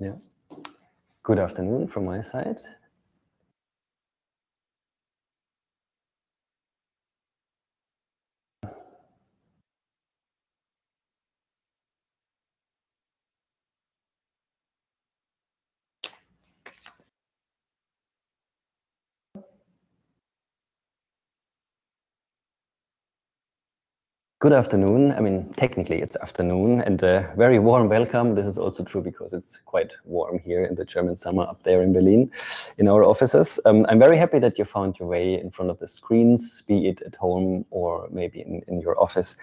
Yeah. Good afternoon from my side. Good afternoon. I mean, technically it's afternoon, and a very warm welcome. This is also true because it's quite warm here in the German summer up there in Berlin in our offices. I'm very happy that you found your way in front of the screens, be it at home or maybe in your office,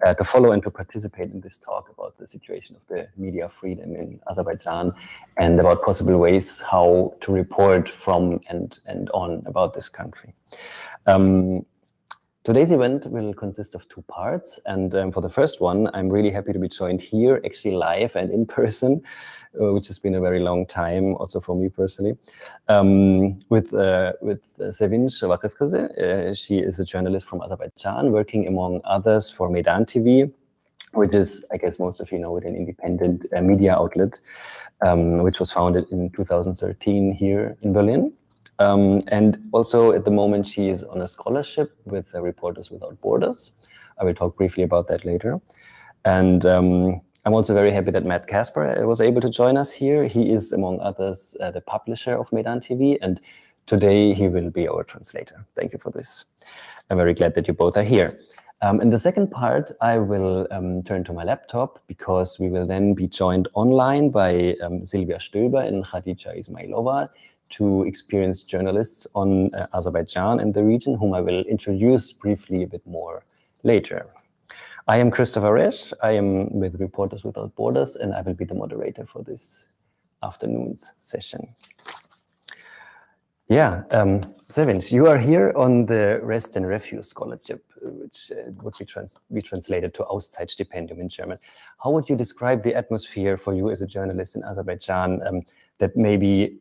to follow and to participate in this talk about the situation of the media freedom in Azerbaijan and about possible ways how to report from and on about this country. Today's event will consist of two parts, and for the first one, I'm really happy to be joined here, actually live and in person, which has been a very long time, also for me personally, with Sevinç Vakıfkızı. She is a journalist from Azerbaijan, working among others for Meydan TV, which is, I guess most of you know it, an independent media outlet, which was founded in 2013 here in Berlin. And also at the moment she is on a scholarship with Reporters Without Borders. I will talk briefly about that later. And I'm also very happy that Matt Casper was able to join us here. He is, among others, the publisher of Meydan TV, and today he will be our translator. Thank you for this. I'm very glad that you both are here. In the second part, I will turn to my laptop because we will then be joined online by Silvia Stöber and Khadija Ismailova, two experienced journalists on Azerbaijan and the region, whom I will introduce briefly a bit more later. I am Christopher Resch. I am with Reporters Without Borders, and I will be the moderator for this afternoon's session. Yeah, Sevinç, you are here on the Rest and Refuse Scholarship, which would be translated to Auszeitstipendium in German. How would you describe the atmosphere for you as a journalist in Azerbaijan that maybe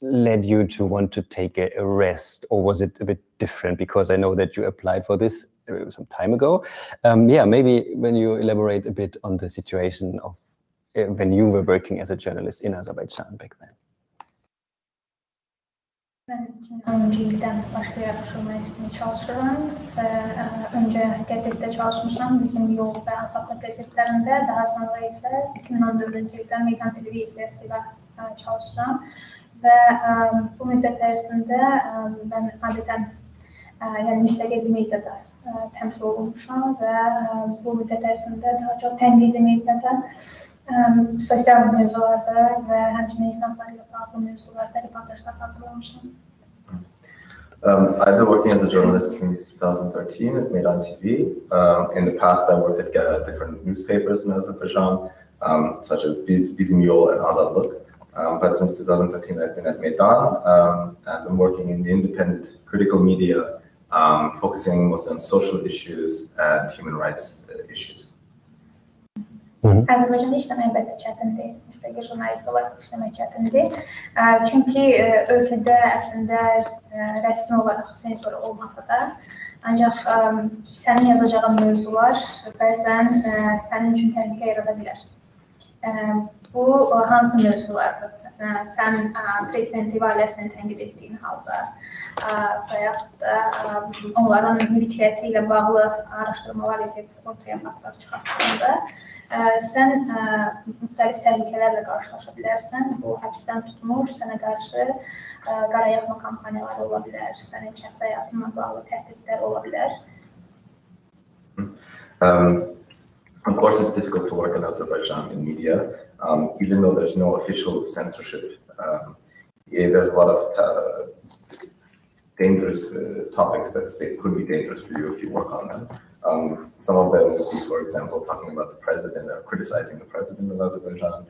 led you to want to take a rest, or was it a bit different? Because I know that you applied for this some time ago. Yeah, maybe when you elaborate a bit on the situation of when you were working as a journalist in Azerbaijan back then. Ben 2010 ildən başlayaraq jurnalistimi çalışıram və öncə qəzetdə çalışmışam, Bizim Yol və Azadlıq qəzetlərində, daha sonra isə 2014-cü ildən Meydan televiziyası ilə çalışıram və bu müddət ərzində mən adətən yəni müstəqil mediada təmsil olunmuşam və bu müddət ərzində daha çox tənqidi mediada, sosial mövzularda və həmçinin insanlarla bağlı mövzularda reportajlar hazırlamışam. I've been working as a journalist since 2013 at Meydan TV. In the past, I worked at different newspapers in Azerbaijan, such as Bizim Yol and Azadlık. But since 2013, I've been at Meydan, and I'm working in the independent critical media, focusing mostly on social issues and human rights issues. Azərbaycanda işləmək əlbəttə çətindir, müstəqil jurnalist olaraq işləmək çətindir. Çünki ölkədə əslində rəsmi olaraq sensor olmasa da, ancaq sənin yazacağın mövzular bəzən sənin üçün təhlükə yarada bilər. Bu hansı mövzulardır? Məsələn, sən prezident ailəsini tənqid etdiyin halda və yaxud da onların mülkiyyəti ilə bağlı araşdırmalar edib ortaya faktlar çıxartdığında sən müxtəlif təhlükələrlə qarşılaşa bilərsən. Bu həbsdən tutmuş, sənə qarşı qarayaxma kampaniyaları ola bilər, sənin şəxsi həyatınla bağlı təhdidlər ola bilər. Of course, it's difficult to work in Azerbaijan in media, even though there's no official censorship. There's a lot of dangerous topics that could be dangerous for you if you work on them. Some of them would be, for example, talking about the president or criticizing the president of Azerbaijan,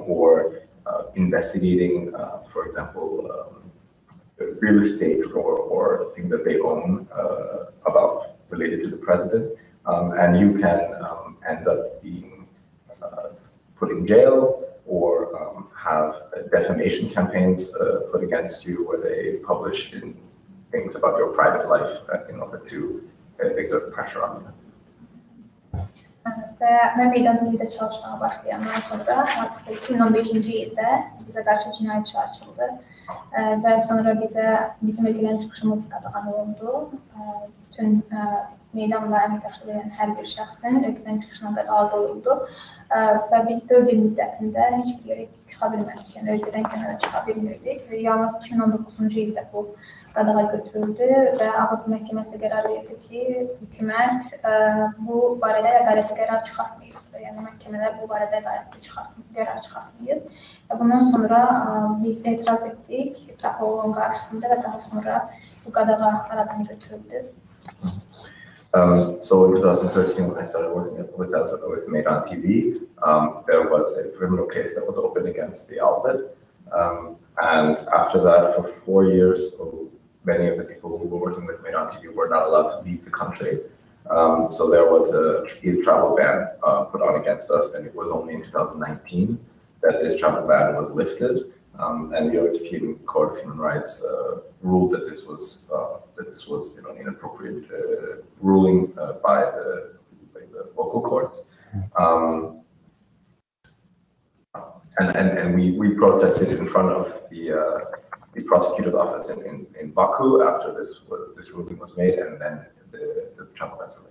or investigating, for example, real estate or things that they own about related to the president. And you can end up being put in jail or have defamation campaigns put against you where they publish things about your private life in order to exert pressure on you. Və mən Meydan TV-də çalışmağa başlayandan sonra artıq 2015-ci ildə bizə qarşı cinayət işi açıldı və sonra bizim ölkədən çıxışımız qadağan olundu. Bütün Meydanla əməkdaşlıq edən hər bir şəxsin ölkədən çıxışına qadağa qoyuldu və biz 4 il müddətində heç bir yerə çıxa bilmədik, yəni ölkədən kənara çıxa bilmirdik. Yalnız 2019-cu ildə bu qadağa götürüldü və Avropa Məhkəməsi qərar verdi ki, hökumət bu barədə ədalətli qərar çıxartmayıb. Yəni məhkəmələr bu barədə ədalətli qərar çıxartmayıb. Və bundan sonra biz etiraz etdik PAHO-nun qarşısında və daha sonra bu qadağa aradan götürüldü. So in 2013, when I started working with Meydan TV, there was a criminal case that was opened against the outlet. And after that, for 4 years, many of the people who were working with Meydan TV were not allowed to leave the country. So there was a travel ban put on against us, and it was only in 2019 that this travel ban was lifted. And the European Court of Human Rights ruled that this was an inappropriate ruling by the local courts. And we protested in front of the prosecutor's office in Baku after this ruling was made, and then the travel bans were lifted.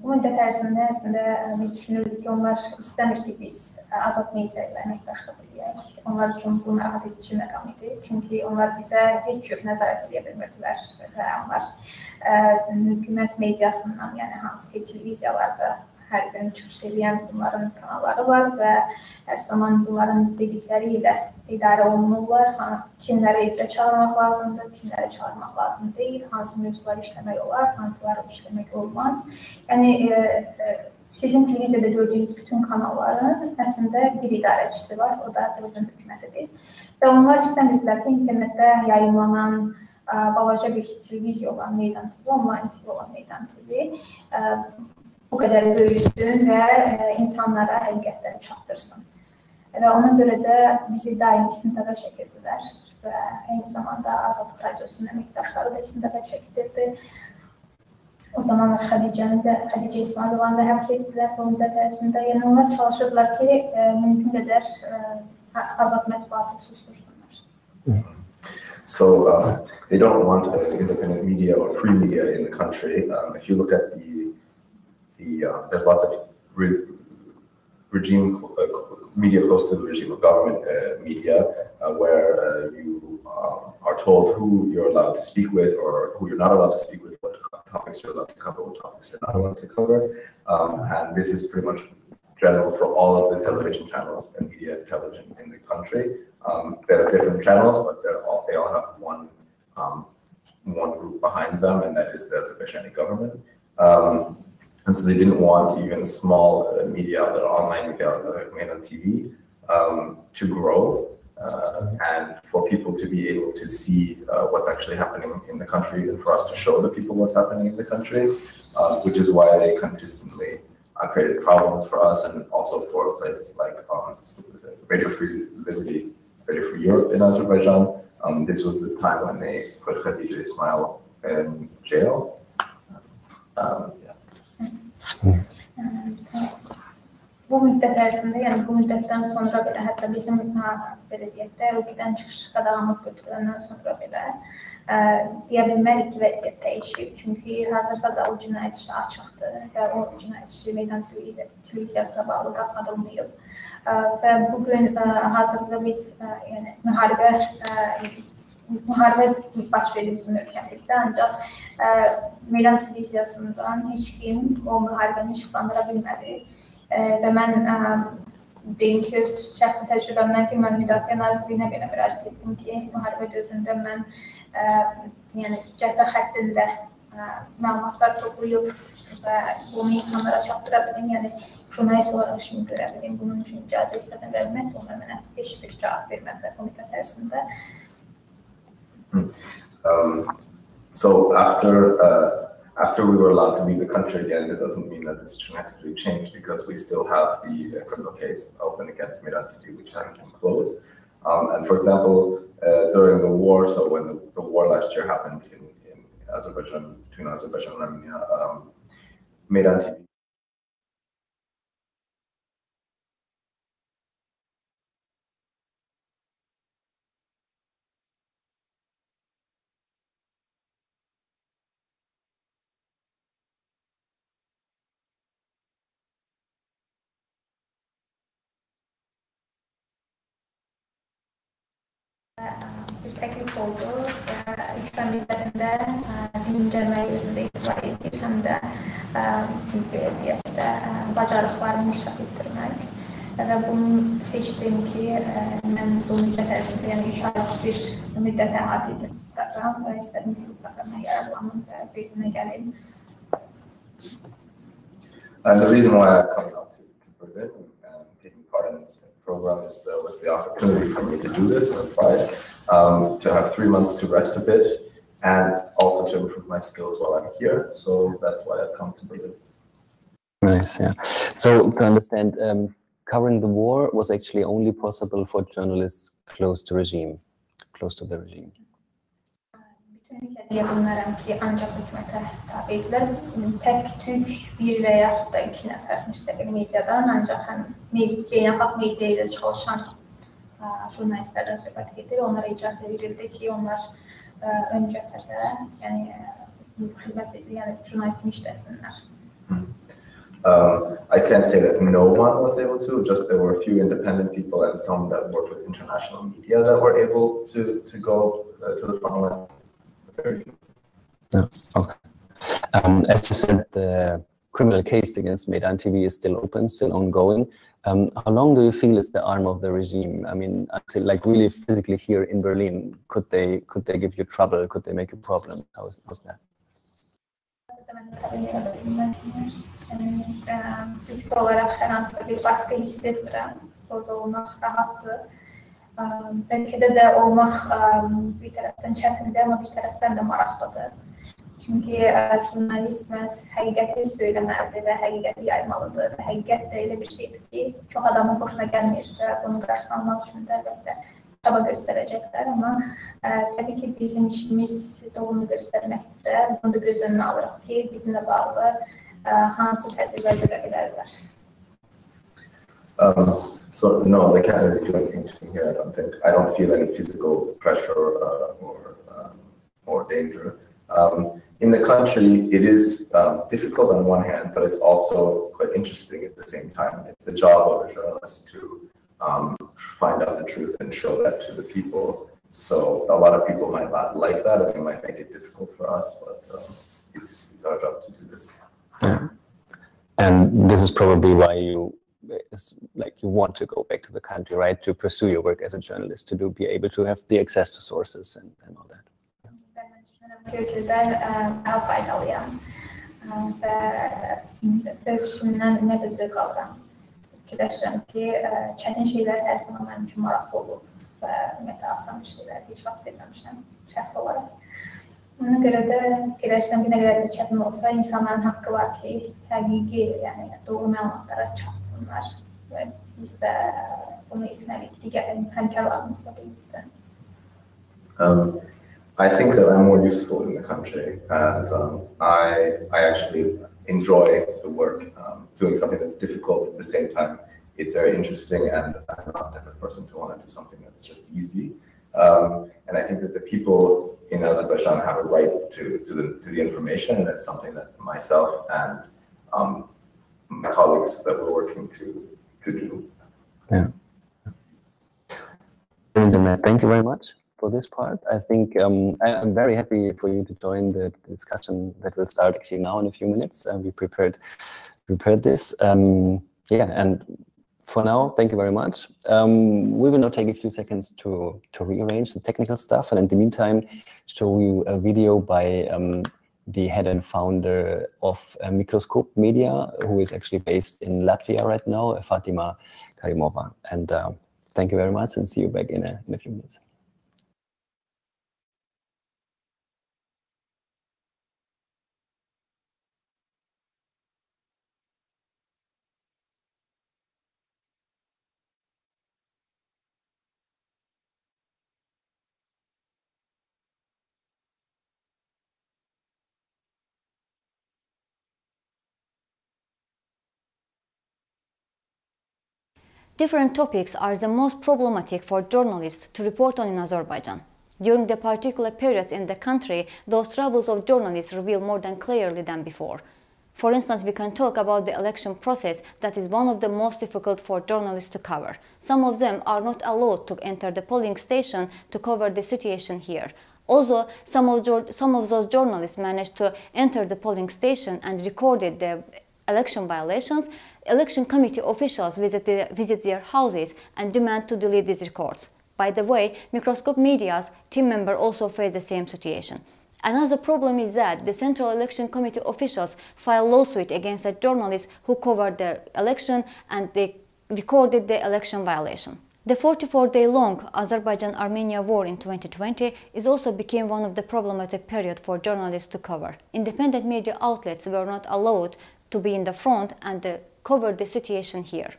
Bu müddət ərzində əslində biz düşünürdük ki, onlar istəmir ki, biz azad media ilə əməkdaşlıq edək. Onlar üçün bu narahat edici məqam idi. Çünki onlar bizə heç cür nəzarət edə bilmirdilər və onlar hökumət mediasından, yəni hansı ki, televiziyalarda hər gün çıxış edən bunların kanalları var və hər zaman bunların dedikləri ilə idarə olunurlar. Kimləri efirə çağırmaq lazımdır, kimləri çağırmaq lazım deyil, hansı mövzuları işləmək olar, hansıları işləmək olmaz. Yəni, sizin televiziyada gördüyünüz bütün kanalların əslində bir idarəçisi var, o da Azərbaycan hökumətidir. Və onlar istəmirdilər ki, internetdə yayımlanan balaca bir televiziya olan Meydan TV, online TV olan Meydan TV bu qədər böyüsün və insanlara həqiqətləri çatdırsın. Və ona görə də bizi daimi istintaqa çəkirdilər və eyni zamanda Azadlıq Radiosunun əməkdaşları da istintaqa çəkdirdi. O zamanlar Xədicə İsmailovanı da həbs etdilər bu müddət ərzində. Yəni onlar çalışırdılar ki, mümkün qədər azad mətbuatı sustursunlar. So they don't want independent media or free media in the country. If you look at there's lots of regime media close to the regime of government media where you are told who you're allowed to speak with or who you're not allowed to speak with, what topics you're allowed to cover, what topics you're not allowed to cover. And this is pretty much general for all of the television channels and media television in the country. There are different channels, but they all have one group behind them, and that is the Azerbaijani government. And so they didn't want even small media, the online media, like Meydan TV, to grow and for people to be able to see what's actually happening in the country and for us to show the people what's happening in the country, which is why they consistently created problems for us and also for places like Radio Free Liberty, Radio Free Europe in Azerbaijan. This was the time when they put Khadija Ismail in jail. Bu müddət ərzində, yəni bu müddətdən sonra belə, hətta bizim belə deyək də, ölkədən çıxış qadağamız götürüləndən sonra belə deyə bilmərik ki, vəziyyət dəyişib. Çünki hazırda da o cinayət işi açıqdır və o cinayət işi Meydan televiziyasına bağlı qadağanılmayıb. Və bugün hazırda biz yəni müharibə baş verir bizim ölkəmizdə, ancaq Meydan televiziyasından heç kim o müharibəni işıqlandıra bilmədi. Və mən deyim ki, öz şəxsi təcrübəmdən ki, mən Müdafiə Nazirliyinə belə müraciət etdim ki, müharibə dövründə mən cəbhə xəttində məlumatlar toplayıb və bunu insanlara çatdıra bilim, yəni jurnalist olaraq işimi görə bilim, bunun üçün icazə istədən və ümumiyyətlə onlar mənə heç bir cavab vermədilər bu müddət ərzində. So after we were allowed to leave the country again, it doesn't mean that the situation has to be changed because we still have the criminal case open against Meydan TV, which hasn't been closed. And for example, during the war, so when the war last year happened in Azerbaijan, between Azerbaijan and Armenia, Meydan TV. Bir təklif oldu. Üçdən müddətində dincəlməyi özündə etibar edir, həm də belə deyək də bacarıqlarını inkişaf etdirmək. Və bunu seçdim ki, mən bu müddət ərzində, yəni 3 aylıq bir müddət əhatə edir proqram və istədim ki, bu proqramdan yararlanım və birində gəlim. And the reason why I'm coming out to Berlin and taking part in this program was the opportunity for me to do this and apply to have 3 months to rest a bit and also to improve my skills while I'm here. So that's why I've come to Berlin. Nice, yeah. So to understand, covering the war was actually only possible for journalists close to the regime. Bütün ülkədə deyə bilmərəm ki, ancaq hökumətə tabi edilir. Tək tük bir və yaxud da 2 nəfər müstəqil mediadan, ancaq həm beynəlxalq media ilə çalışan jurnalistlərdən söhbət gedir. Onlara icazə verildi ki, onlar ön cəbhədə, yəni xidmət edir, yəni jurnalist işləsinlər. I can't say that no one was able to, just there were a few independent people and some that worked with international media that were able to go to the front line. Yeah, okay. As you said, the criminal case against Meydan TV is still open, still ongoing. How long do you feel is the arm of the regime? I mean, until, like really physically here in Berlin, could they give you trouble? Could they make a problem? How's that? Fizik olarak hər hansısa bir baskı hiss etmirəm. Orada olmaq rahatdır. Ölkədə də olmaq bir tərəfdən çətindir, amma bir tərəfdən də maraqlıdır. Çünki jurnalist məhz həqiqəti söyləməlidir və həqiqəti yaymalıdır. Və həqiqət də elə bir şeydir ki, çox adamın xoşuna gəlmir və bunu qarşısına almaq üçün də əlbəttə çaba göstərəcəklər. Amma təbii ki, bizim işimiz doğru göstərməksə, bunu da göz önünə alırıq ki, bizimlə bağlı hansı tədbirlər görə bilərlər. So no, they can't really do anything to me here. I don't feel any physical pressure or danger. In the country, it is difficult on one hand, but it's also quite interesting at the same time. It's the job of a journalist to find out the truth and show that to the people. So a lot of people might not like that, it might make it difficult for us, but it's our job to do this. Yeah. And this is probably why you want to go back to the country, right? To pursue your work as a journalist, to be able to have the access to sources and all that. Ölkədə daha faydalıyam və işimdən nə də zövq alıram. Fikirləşirəm ki, çətin şeylər hər zaman mənim üçün maraqlı olub və ümumiyyətlə asan şeylər heç vaxt sevməmişəm şəxs olaraq. Ona görə də fikirləşirəm ki, nə qədər də çətin olsa, insanların haqqı var ki, həqiqi, yəni doğru məlumatlara çatsınlar və biz də bunu etməliyik digər həmkarlarımızla birlikdə. I think that I'm more useful in the country, and I actually enjoy the work. Doing something that's difficult at the same time, it's very interesting, and I'm not the type of person to want to do something that's just easy. And I think that the people in Azerbaijan have a right to the information, and it's something that myself and my colleagues that we're working to do. Yeah. Thank you very much for this part. I think I'm very happy for you to join the discussion that will start actually now in a few minutes. We prepared this. Yeah, and for now, thank you very much. We will now take a few seconds to rearrange the technical stuff, and in the meantime, show you a video by the head and founder of Microscope Media, who is actually based in Latvia right now, Fatima Karimova. And thank you very much, and see you back in a few minutes. Different topics are the most problematic for journalists to report on in Azerbaijan. During the particular periods in the country, those troubles of journalists reveal more than clearly than before. For instance, we can talk about the election process that is one of the most difficult for journalists to cover. Some of them are not allowed to enter the polling station to cover the situation here. Also, some of those journalists managed to enter the polling station and recorded the election violations. Election committee officials visit their houses and demand to delete these records. By the way, Microscope Media's team member also faced the same situation. Another problem is that the Central Election Committee officials filed lawsuit against the journalists who covered the election and they recorded the election violation. The 44-day-long Azerbaijan-Armenia war in 2020 is also became one of the problematic periods for journalists to cover. Independent media outlets were not allowed to be in the front and cover the situation here.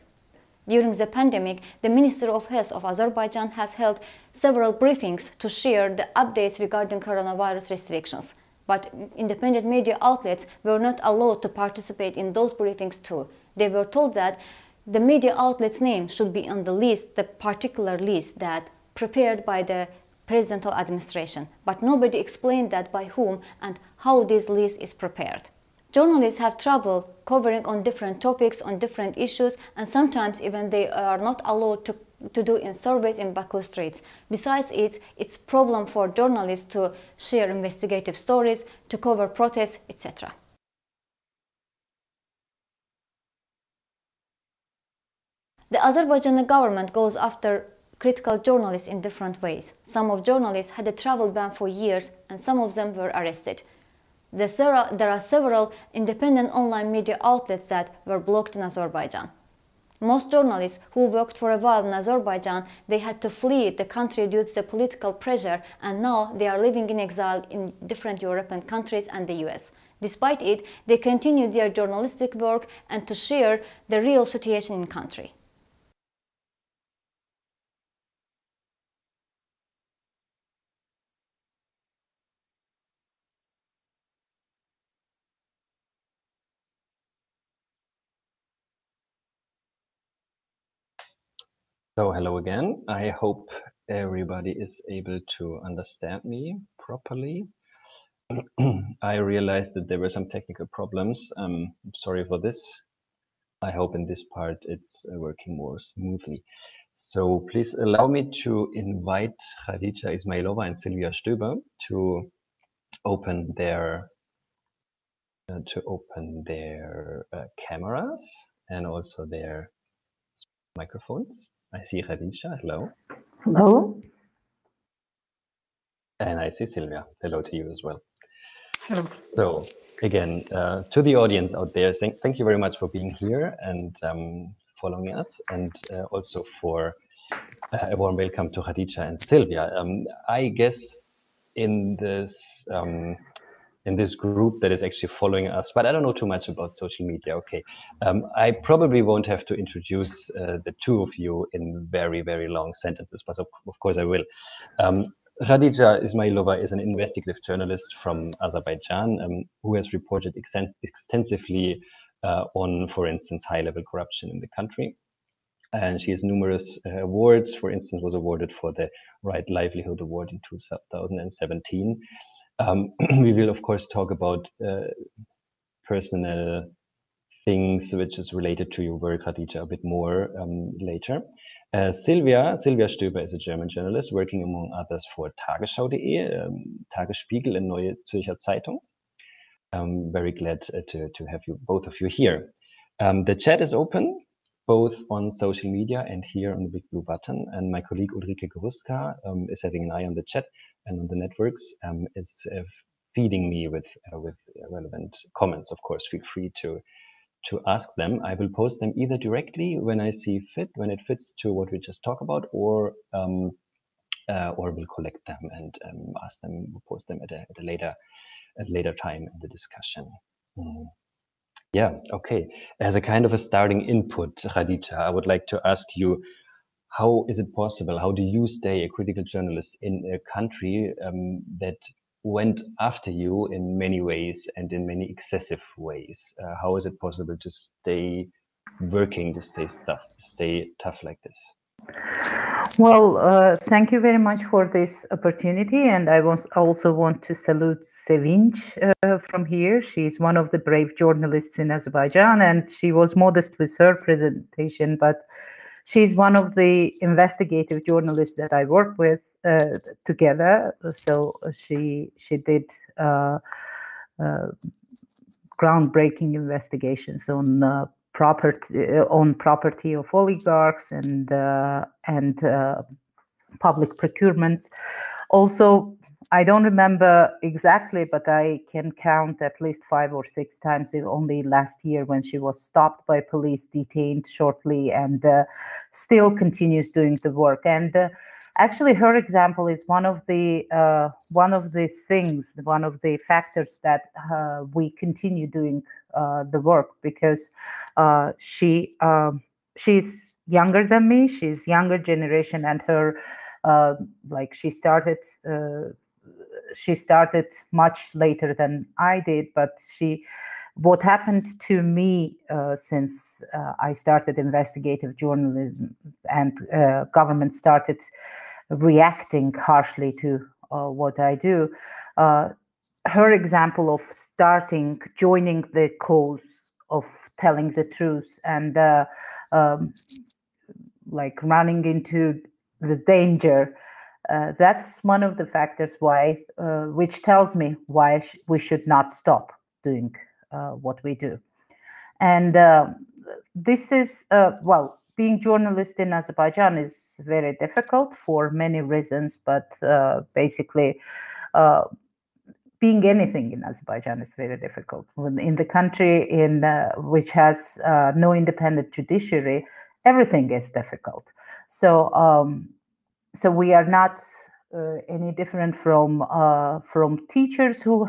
During the pandemic, the Minister of Health of Azerbaijan has held several briefings to share the updates regarding coronavirus restrictions. But independent media outlets were not allowed to participate in those briefings too. They were told that the media outlet's name should be on the list, the particular list that prepared by the presidential administration. But nobody explained that by whom and how this list is prepared. Journalists have trouble covering on different topics, on different issues, and sometimes even they are not allowed to do in surveys in Baku streets. Besides it's problem for journalists to share investigative stories, to cover protests, etc. The Azerbaijani government goes after critical journalists in different ways. Some of journalists had a travel ban for years and some of them were arrested. There are several independent online media outlets that were blocked in Azerbaijan. Most journalists who worked for a while in Azerbaijan, they had to flee the country due to the political pressure, and now they are living in exile in different European countries and the US. Despite it, they continue their journalistic work and to share the real situation in country. So hello again. I hope everybody is able to understand me properly. I realized that there were some technical problems. I'm sorry for this. I hope in this part it's working more smoothly. So please allow me to invite Khadija Ismailova and Silvia Stöber to open their cameras and also their microphones. I see Khadija, hello. Hello. And I see Silvia, hello to you as well. Hello. So again, to the audience out there, thank you very much for being here and following us, and also for a warm welcome to Khadija and Silvia. I guess in this group that is actually following us, but I don't know too much about social media. Okay, I probably won't have to introduce the two of you in very, very long sentences, but of course I will. Khadija Ismailova is an investigative journalist from Azerbaijan who has reported extensively on, for instance, high-level corruption in the country. And she has numerous awards. For instance, was awarded for the Right Livelihood Award in 2017. We will, of course, talk about personal things which is related to your work, Khadija, a bit more later. Silvia Stöber is a German journalist working among others for Tagesschau.de, Tagesspiegel and Neue Zürcher Zeitung. I'm very glad to have you, both of you here. The chat is open, both on social media and here on the big blue button. And my colleague Ulrike Gruska is having an eye on the chat and on the networks, is feeding me with relevant comments. Of course, feel free to ask them. I will post them either directly when I see fit, when it fits to what we just talked about, or we'll collect them and ask them, post them at a later time in the discussion. Yeah, okay. As a kind of a starting input, Khadija, I would like to ask you, how is it possible? How do you stay a critical journalist in a country that went after you in many ways and in many excessive ways? How is it possible to stay working to stay tough like this? Well, thank you very much for this opportunity, and I also want to salute Sevinç from here. She's one of the brave journalists in Azerbaijan, and she was modest with her presentation, but she's one of the investigative journalists that I work with together. So she did groundbreaking investigations on property of oligarchs and public procurement. Also, I don't remember exactly, but I can count at least 5 or 6 times only last year when she was stopped by police, detained shortly, and still continues doing the work. And actually, her example is one of the factors that we continue doing the work, because she's younger than me. She's younger generation, and her she started much later than I did. But what happened to me since I started investigative journalism and government started reacting harshly to what I do, her example of joining the cause of telling the truth and running into the danger, that's one of the factors which tells me why we should not stop doing what we do. And this is, being journalist in Azerbaijan is very difficult for many reasons, but basically being anything in Azerbaijan is very difficult. In the country which has no independent judiciary, everything is difficult. So we are not any different from teachers who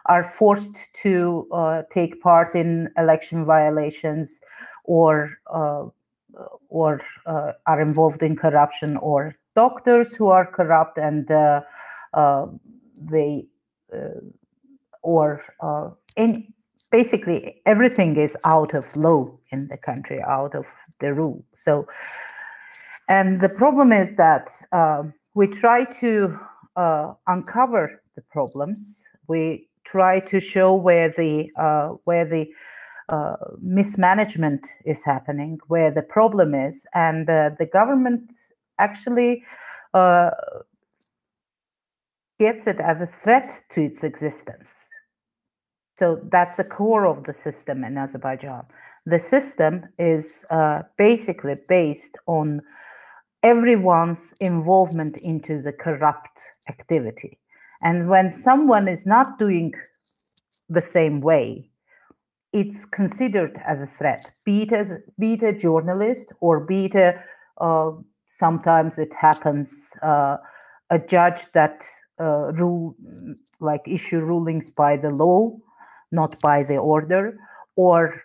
are forced to take part in election violations or are involved in corruption, or doctors who are corrupt and basically everything is out of law in the country, out of the rule. So, and the problem is that we try to uncover the problems. We try to show where the mismanagement is happening, where the problem is, and the government actually gets it as a threat to its existence. So that's the core of the system in Azerbaijan. The system is basically based on everyone's involvement into the corrupt activity. And when someone is not doing the same way, it's considered as a threat, be it a journalist, or be it sometimes it happens a judge that issue rulings by the law, not by the order, or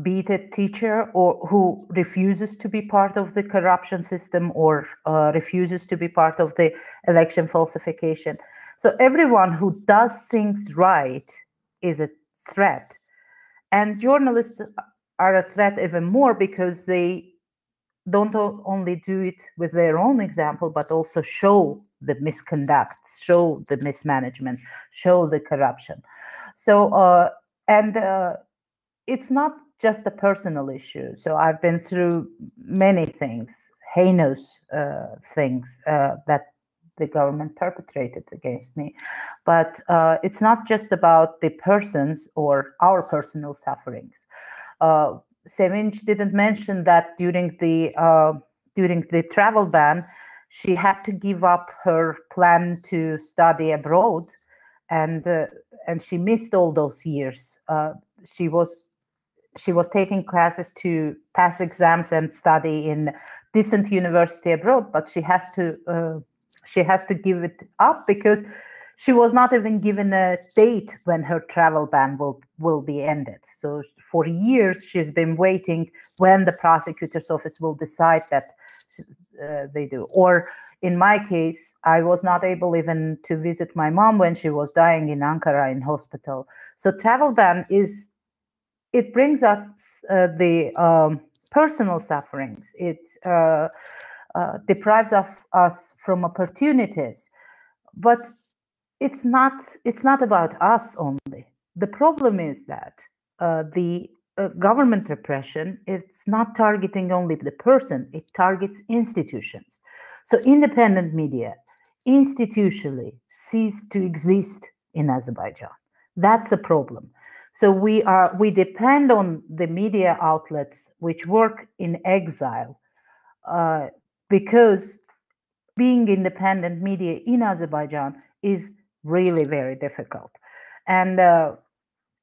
be it a teacher who refuses to be part of the corruption system, or refuses to be part of the election falsification. So everyone who does things right is a threat. And journalists are a threat even more because they don't only do it with their own example, but also show the misconduct, show the mismanagement, show the corruption. So, it's not just a personal issue. So I've been through many things, heinous things that the government perpetrated against me. But it's not just about the persons or our personal sufferings. Sevinç didn't mention that during the travel ban, she had to give up her plan to study abroad, and she missed all those years. She was taking classes to pass exams and study in decent university abroad, but she has to give it up because she was not even given a date when her travel ban will be ended. So for years, she's been waiting when the prosecutor's office will decide that they do. Or in my case, I was not able even to visit my mom when she was dying in Ankara in hospital. So travel ban is it brings us the personal sufferings. It deprives of us from opportunities, but it's not about us only. The problem is that the government repression, it's not targeting only the person, it targets institutions. So independent media institutionally cease to exist in Azerbaijan. That's a problem. So we depend on the media outlets which work in exile because being independent media in Azerbaijan is really very difficult. And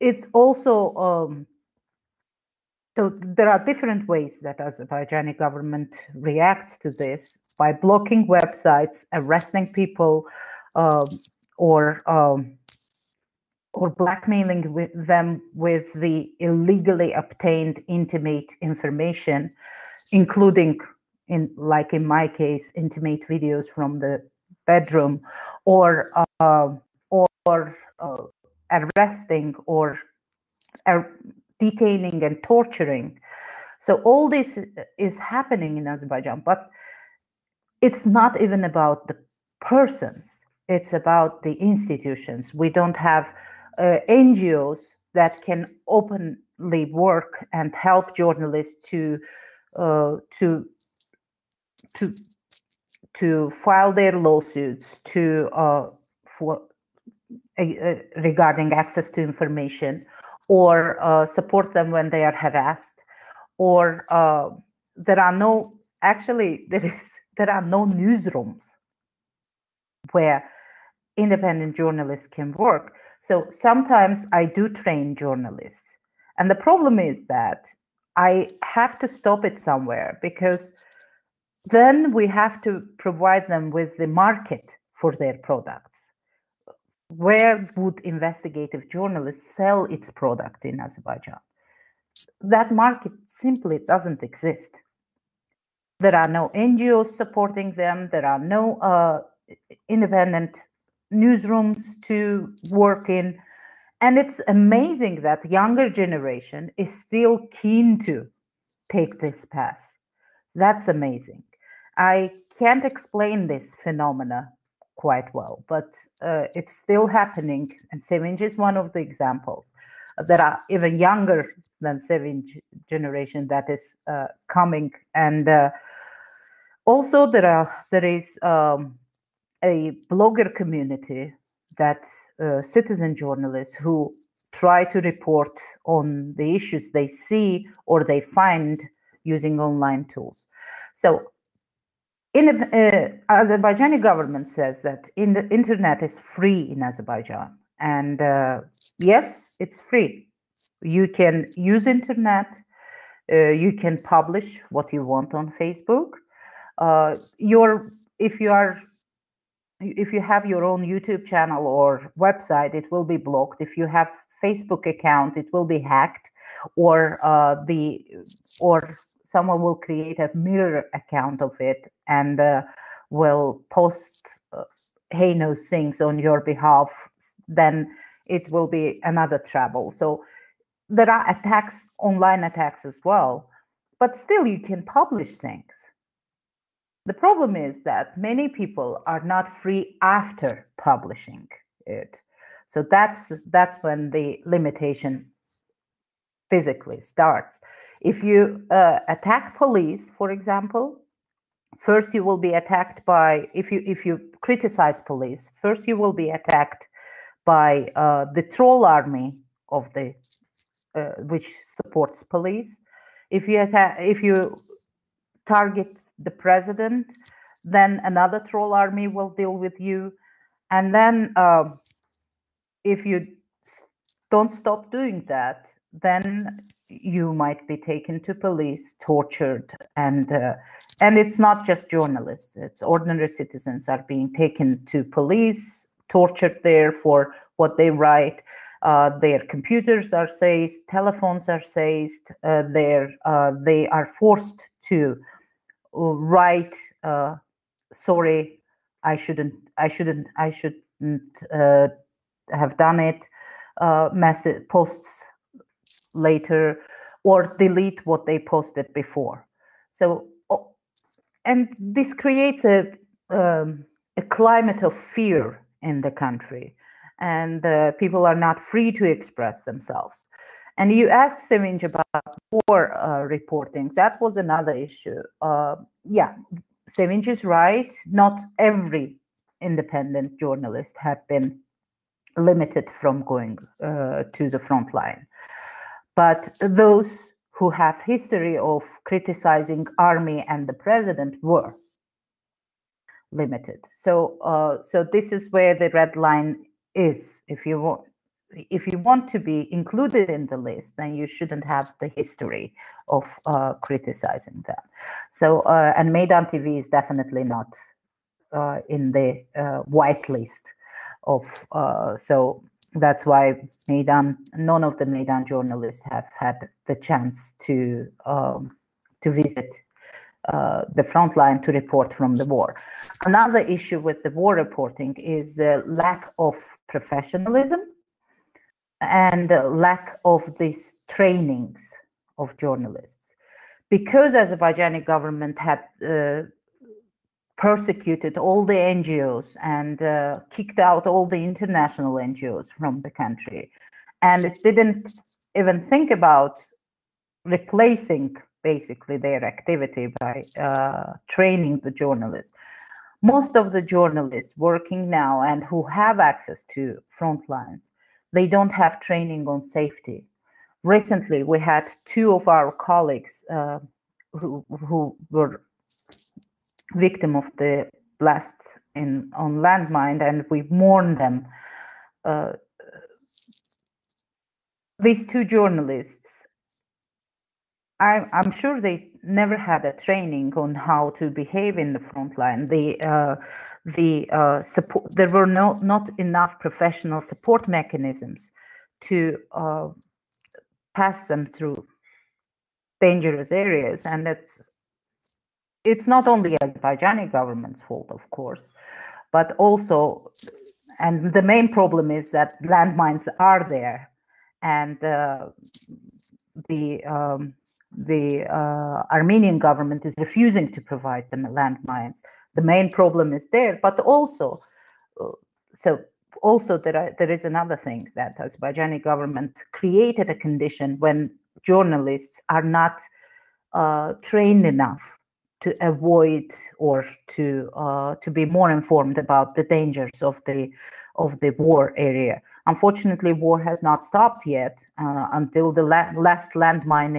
it's also, so there are different ways that Azerbaijani government reacts to this, by blocking websites, arresting people, or blackmailing them with the illegally obtained intimate information, including, like in my case, intimate videos from the bedroom, or arresting or detaining and torturing. So all this is happening in Azerbaijan, but it's not even about the persons, it's about the institutions. We don't have NGOs that can openly work and help journalists to file their lawsuits regarding access to information, or support them when they are harassed, or there are no newsrooms where independent journalists can work. So sometimes I do train journalists, and the problem is that I have to stop it somewhere, because then we have to provide them with the market for their products. Where would investigative journalists sell its product in Azerbaijan? That market simply doesn't exist. There are no NGOs supporting them. There are no independent newsrooms to work in. And it's amazing that younger generation is still keen to take this path. That's amazing. I can't explain this phenomena quite well, but it's still happening, and Sevinç is one of the examples. There are even younger than Sevinç generation that is coming, and also there is a blogger community, that citizen journalists who try to report on the issues they see or they find using online tools. So Azerbaijani government says that the internet is free in Azerbaijan, and yes, it's free. You can use internet. You can publish what you want on Facebook. If you have your own YouTube channel or website, it will be blocked. If you have Facebook account, it will be hacked, or someone will create a mirror account of it and will post heinous things on your behalf. Then it will be another trouble. So there are attacks, online attacks as well, but still you can publish things. The problem is that many people are not free after publishing it. So that's when the limitation physically starts. If you attack police, for example, first you will be attacked by, if you criticize police, first you will be attacked by the troll army of the which supports police. If you target the president, then another troll army will deal with you, and then if you don't stop doing that, then you might be taken to police, tortured, and it's not just journalists, it's ordinary citizens are being taken to police, tortured there for what they write. Their computers are seized, telephones are seized, they are forced to write sorry, I shouldn't have done it, posts later or delete what they posted before. So, and this creates a climate of fear in the country, and people are not free to express themselves. And you asked Sevinç about war reporting. That was another issue. Yeah, Sevinç is right. Not every independent journalist had been limited from going to the front line. But those who have history of criticizing army and the president were limited. So, so this is where the red line is. If you want to be included in the list, then you shouldn't have the history of criticizing them. So, and Meydan TV is definitely not in the white list of. So that's why none of the Meydan journalists have had the chance to visit the front line to report from the war. Another issue with the war reporting is lack of professionalism and lack of these trainings of journalists. Because Azerbaijani government had persecuted all the NGOs and kicked out all the international NGOs from the country, and it didn't even think about replacing basically their activity by training the journalists. Most of the journalists working now and who have access to front lines, they don't have training on safety. Recently, we had two of our colleagues who were victim of the blast on landmine, and we mourned them. These two journalists, I'm sure they never had a training on how to behave in the front line. Support, there were not enough professional support mechanisms to pass them through dangerous areas, and it's not only Azerbaijani government's fault, of course, but also, and the main problem is that landmines are there, and the Armenian government is refusing to provide them landmines. The main problem is there, but also, there is another thing, that Azerbaijani government created a condition when journalists are not trained enough to avoid or to be more informed about the dangers of the war area. Unfortunately, war has not stopped yet until the last landmine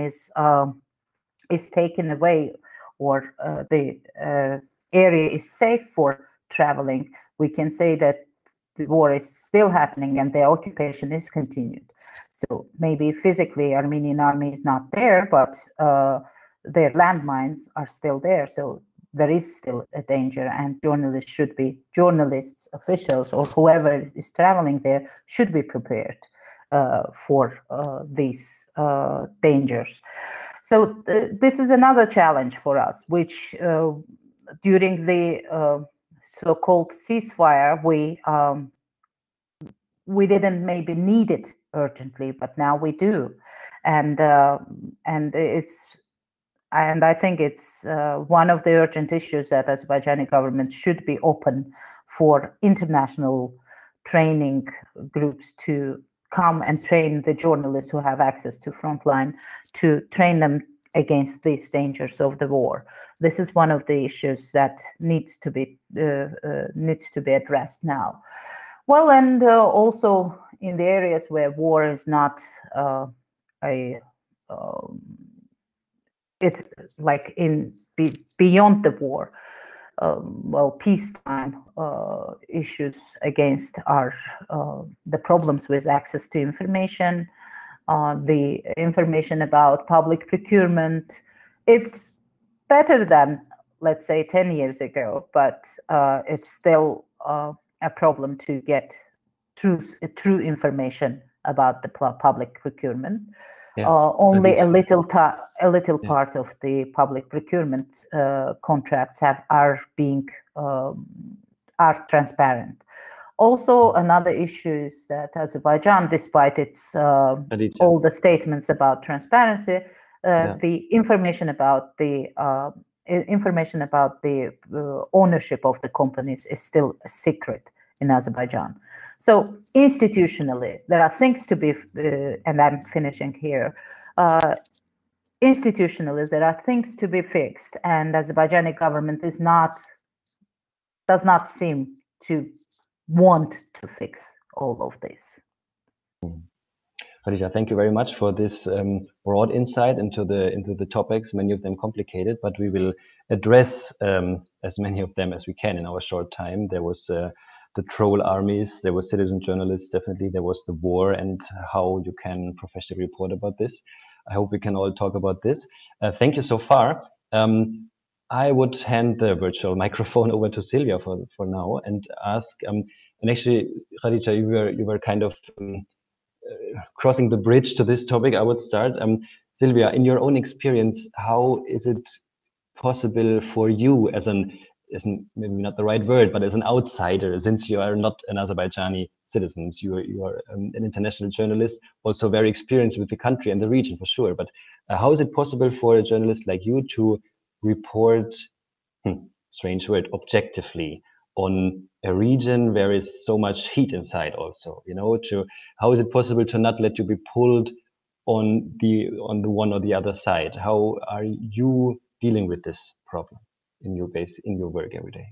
is taken away, or the area is safe for traveling. We can say that the war is still happening and the occupation is continued. So maybe physically Armenian army is not there, but their landmines are still there. So there is still a danger, and journalists, officials, or whoever is traveling there should be prepared for these dangers. So this is another challenge for us, which during the so-called ceasefire, we didn't maybe need it urgently, but now we do, and I think it's one of the urgent issues that Azerbaijani government should be open for international training groups to come and train the journalists who have access to frontline, to train them against these dangers of the war. This is one of the issues that needs to be addressed now. Well, and also in the areas where war is not it's like beyond the war, peacetime issues against are the problems with access to information, the information about public procurement. It's better than, let's say, 10 years ago, but it's still a problem to get true information about the public procurement. Yeah. Only a little part of the public procurement contracts are transparent. Also, another issue is that Azerbaijan, despite its all the statements about transparency, the information about the ownership of the companies is still a secret in Azerbaijan. So institutionally, there are things to be, and I'm finishing here. Institutionally, there are things to be fixed, and Azerbaijani government does not seem to want to fix all of this. Khadija, thank you very much for this broad insight into the topics, many of them complicated, but we will address as many of them as we can in our short time. There was the troll armies, there was citizen journalists, definitely there was the war and how you can professionally report about this. I hope we can all talk about this. Thank you so far. I would hand the virtual microphone over to Silvia for now and ask, and actually, Khadija, you were kind of crossing the bridge to this topic. I would start. Silvia, in your own experience, how is it possible for you as maybe not the right word, but as an outsider, since you are not an Azerbaijani citizen, you are an international journalist, also very experienced with the country and the region for sure. But how is it possible for a journalist like you to report, strange word, objectively on a region where is so much heat inside also, you know, how is it possible to not let you be pulled on the one or the other side? How are you dealing with this problem in your work every day?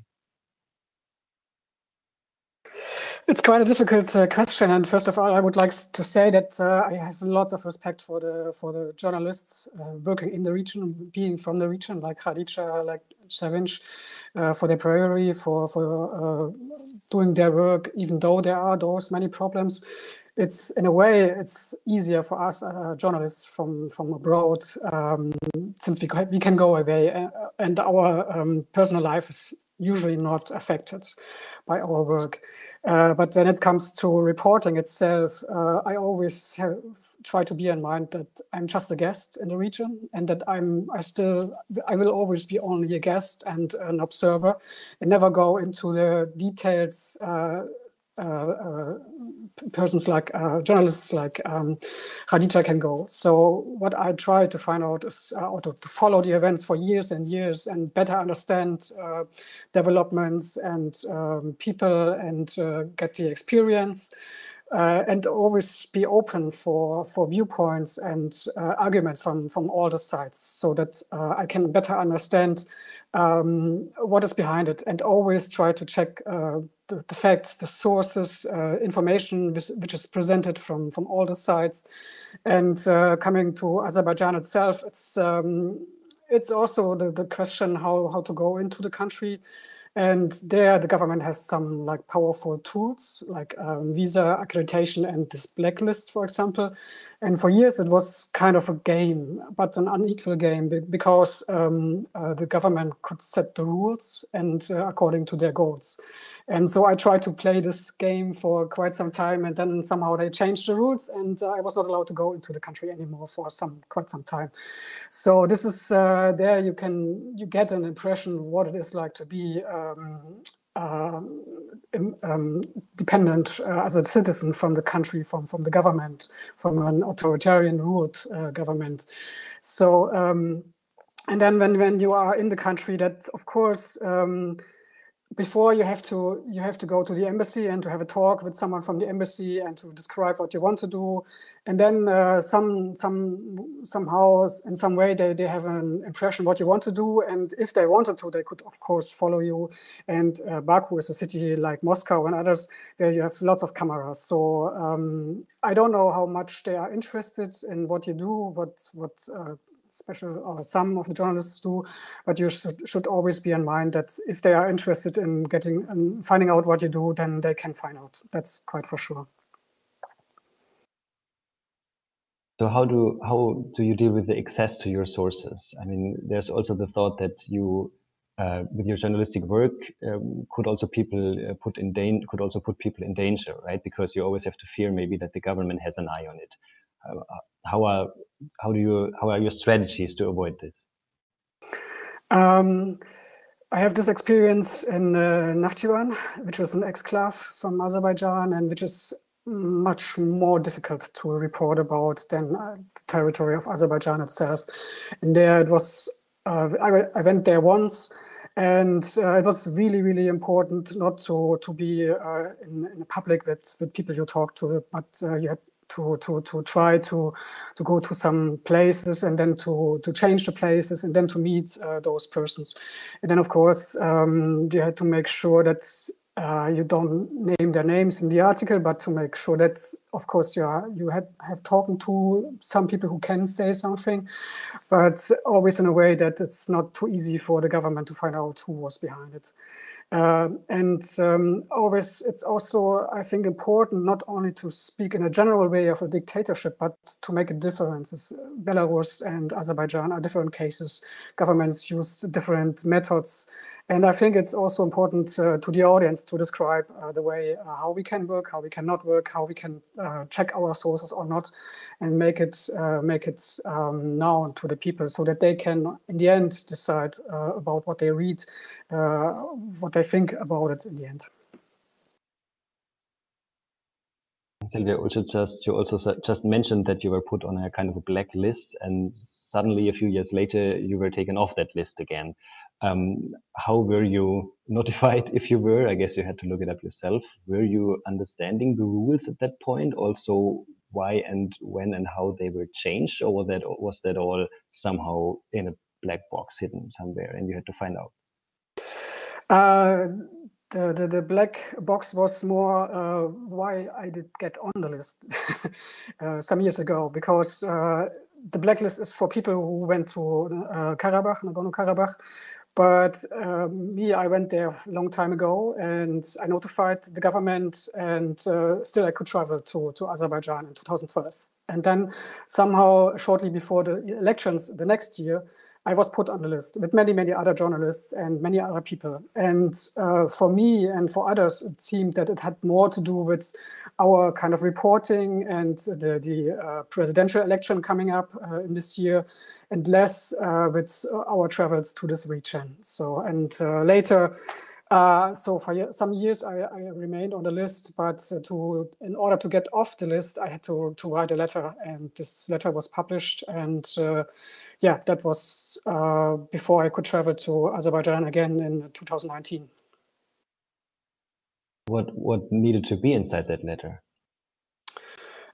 It's quite a difficult question, and first of all, I would like to say that I have lots of respect for the journalists working in the region, being from the region, like Khadija, like Sevinch, for their bravery, for doing their work, even though there are those many problems. It's in a way it's easier for us journalists from abroad, since we can go away and our personal life is usually not affected by our work. But when it comes to reporting itself, I always try to bear in mind that I'm just a guest in the region, and that I will always be only a guest and an observer, and never go into the details. Persons like journalists like Khadija can go. So what I try to find out is to follow the events for years and years and better understand developments and people and get the experience and always be open for viewpoints and arguments from all the sides, so that I can better understand what is behind it, and always try to check the facts, the sources, information which is presented from all the sides. And coming to Azerbaijan itself, it's also the question how to go into the country. And there the government has some like powerful tools like visa accreditation and this blacklist, for example. And for years it was kind of a game, but an unequal game, because the government could set the rules and according to their goals. And so I tried to play this game for quite some time, and then somehow they changed the rules, and I was not allowed to go into the country anymore for quite some time. So this is there you get an impression what it is like to be dependent as a citizen from the country, from the government, from an authoritarian ruled government. So and then when you are in the country, that of course. Before you have to go to the embassy and to have a talk with someone from the embassy and to describe what you want to do, and then somehow in some way they have an impression what you want to do, and if they wanted to, they could of course follow you. And Baku is a city like Moscow and others where you have lots of cameras. So I don't know how much they are interested in what you do, what special or some of the journalists do, but you should always be in mind that if they are interested in getting and finding out what you do, then they can find out. That's quite for sure. So how do you deal with the access to your sources? I mean, there's also the thought that you, with your journalistic work, could also put people in danger, right? Because you always have to fear maybe that the government has an eye on it. How are your strategies to avoid this? I have this experience in Nakhchivan, which is an exclave from Azerbaijan, and which is much more difficult to report about than the territory of Azerbaijan itself. And there it was, I went there once, and it was really, really important not to be in a public with people you talk to, but you had to try to go to some places and then to change the places and then to meet those persons. And then, of course, you had to make sure that you don't name their names in the article, but to make sure that, of course, you have talked to some people who can say something, but always in a way that it's not too easy for the government to find out who was behind it. Always, it's also, I think, important not only to speak in a general way of a dictatorship, but to make a difference. Belarus and Azerbaijan are different cases. Governments use different methods. And I think it's also important to the audience to describe the way how we can work, how we cannot work, how we can check our sources or not, and make it known to the people so that they can, in the end, decide about what they read, what they think about it in the end. Silvia, you also just mentioned that you were put on a kind of a blacklist, and suddenly a few years later you were taken off that list again. How were you notified, if you were? I guess you had to look it up yourself. Were you understanding the rules at that point? Also, why and when and how they were changed, or was that all somehow in a black box hidden somewhere, and you had to find out? The black box was more why I did get on the list some years ago, because the blacklist is for people who went to Karabakh, Nagorno-Karabakh. But I went there a long time ago, and I notified the government, and still I could travel to Azerbaijan in 2012. And then somehow, shortly before the elections the next year, I was put on the list with many, many other journalists and many other people. And for me and for others, it seemed that it had more to do with our kind of reporting and the presidential election coming up in this year, and less with our travels to this region. So, and later, so for some years I remained on the list, but in order to get off the list, I had to write a letter, and this letter was published. And yeah, that was before I could travel to Azerbaijan again in 2019. What needed to be inside that letter?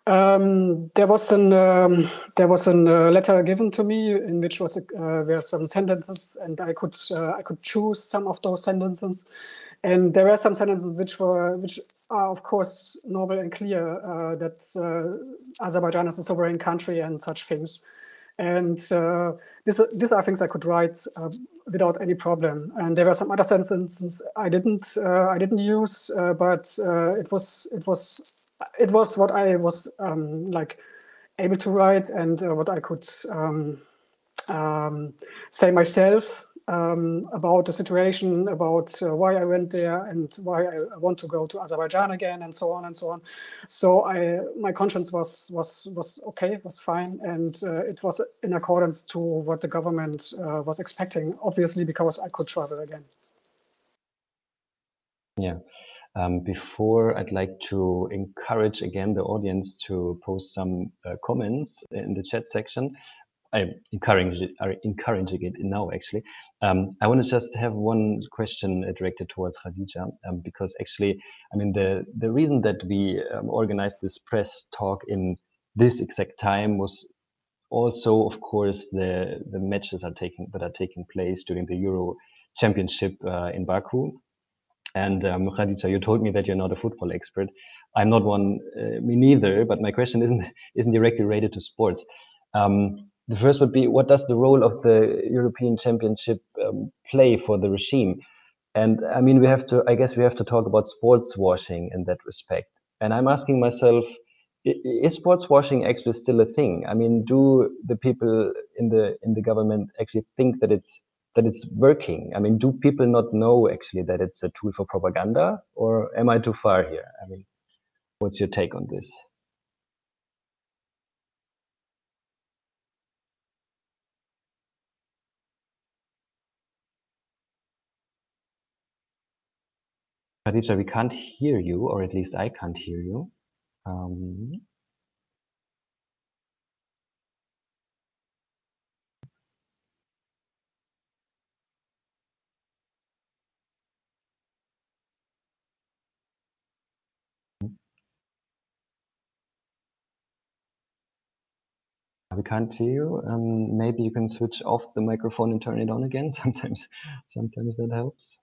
There was a letter given to me in which were some sentences, and I could choose some of those sentences. And there were some sentences which are, of course, noble and clear, that Azerbaijan is a sovereign country and such things. And these are things I could write without any problem. And there were some other sentences I didn't use, but it was what I was like able to write, and what I could say myself about the situation, about why I went there and why I want to go to Azerbaijan again, and so on and so on. So my conscience was okay, was fine, and it was in accordance to what the government was expecting, obviously, because I could travel again. Yeah. Before, I'd like to encourage again the audience to post some comments in the chat section. I'm encouraging it now, actually. I want to just have one question directed towards Khadija, because actually, I mean, the reason that we organized this press talk in this exact time was also, of course, the matches that are taking place during the Euro Championship in Baku. And Khadija, you told me that you're not a football expert. I'm not one, me neither. But my question isn't directly related to sports. The first would be, what does the role of the European Championship play for the regime? And I mean, I guess we have to talk about sports washing in that respect. And I'm asking myself, is sports washing actually still a thing? I mean, do the people in the government actually think that it's working? I mean, do people not know actually that it's a tool for propaganda, or am I too far here? I mean, what's your take on this? Khadija, we can't hear you, or at least I can't hear you. We can't hear you. Maybe you can switch off the microphone and turn it on again. Sometimes that helps.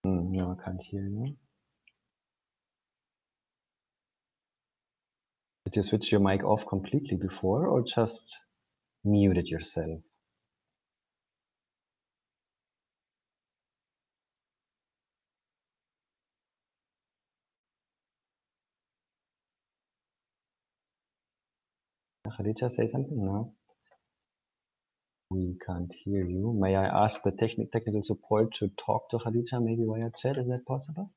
No, I can't hear you. Did you switch your mic off completely before, or just muted yourself? Khadija, say something now. We can't hear you. May I ask the technical support to talk to Khadija, maybe via chat? Is that possible?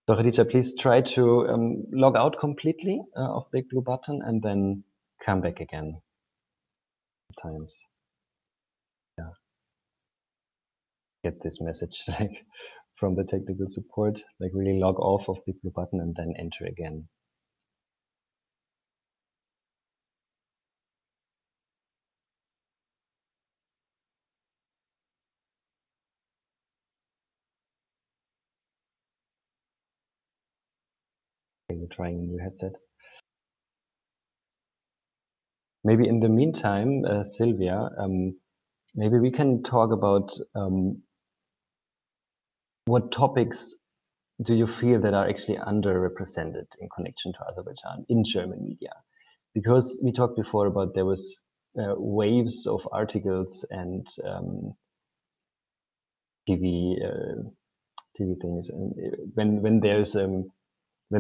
So Khadija, please try to log out completely of Big Blue Button and then come back again. Sometimes, yeah, get this message like from the technical support, like really log off of Big Blue Button and then enter again. You're trying a new headset. Maybe in the meantime, Sylvia, maybe we can talk about what topics do you feel that are actually underrepresented in connection to Azerbaijan in German media? Because we talked before about there was waves of articles and TV things, and when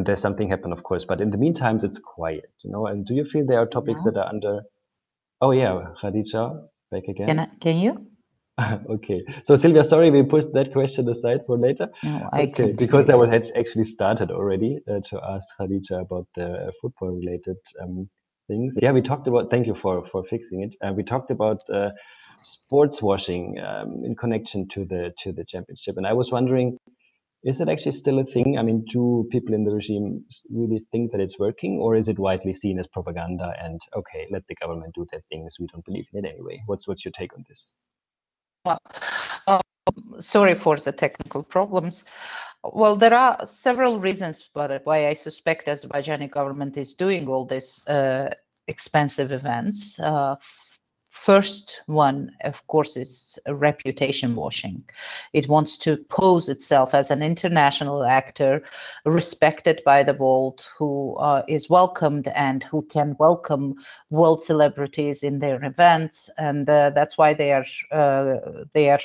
there's something happen, of course. But in the meantime, it's quiet, you know. And do you feel there are topics that are under? Oh yeah, Khadija, back again. Can you? Okay, so Sylvia, sorry, we put that question aside for later. No, I can't. Because I had actually started already to ask Khadija about the football-related things. Yeah, we talked about. Thank you for fixing it. We talked about sports washing in connection to the championship, and I was wondering, is it actually still a thing? I mean, do people in the regime really think that it's working, or is it widely seen as propaganda? And okay, let the government do their things. We don't believe in it anyway. What's your take on this? Well, sorry for the technical problems. Well, there are several reasons why I suspect the Azerbaijani government is doing all these expensive events. First one, of course, is reputation washing. It wants to pose itself as an international actor, respected by the world, who is welcomed and who can welcome world celebrities in their events, and that's why they are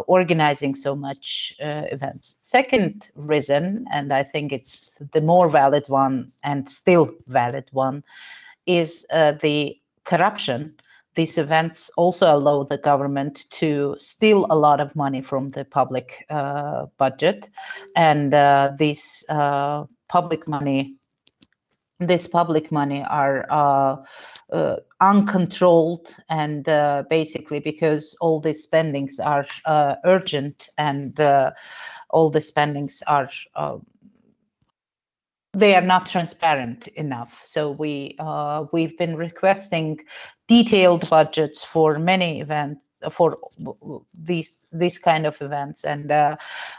organizing so much events. Second reason, and I think it's the more valid one and still valid one, is the corruption. These events also allow the government to steal a lot of money from the public budget, and this public money are uncontrolled, and basically because all these spendings are urgent, and all the spendings are they are not transparent enough. So we've been requesting detailed budgets for many events, for these kind of events, and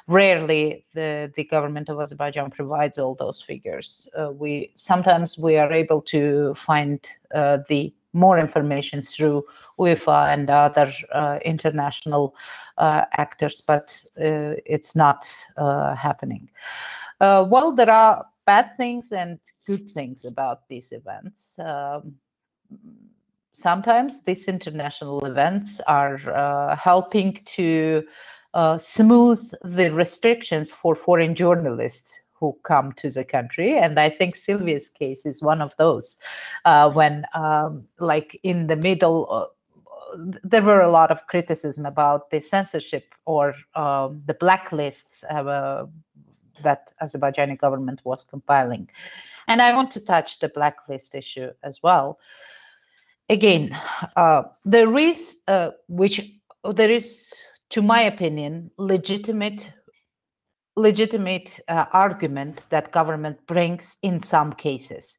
rarely the government of Azerbaijan provides all those figures. Sometimes we are able to find the more information through UEFA and other international actors, but it's not happening. Well, there are bad things and good things about these events. Sometimes these international events are helping to smooth the restrictions for foreign journalists who come to the country. And I think Sylvia's case is one of those, when like in the middle there were a lot of criticism about the censorship or the blacklists that Azerbaijani government was compiling. And I want to touch the blacklist issue as well. Again, there is, to my opinion, legitimate argument that government brings in some cases.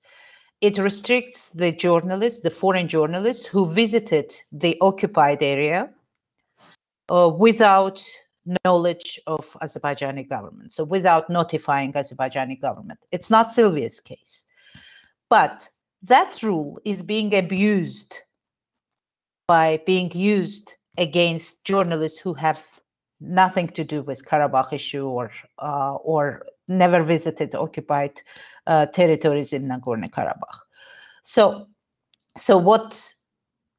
It restricts the journalists, the foreign journalists who visited the occupied area without knowledge of Azerbaijani government, so without notifying Azerbaijani government. It's not Sylvia's case. But that rule is being abused against journalists who have nothing to do with Karabakh issue or never visited occupied territories in Nagorno-Karabakh. So what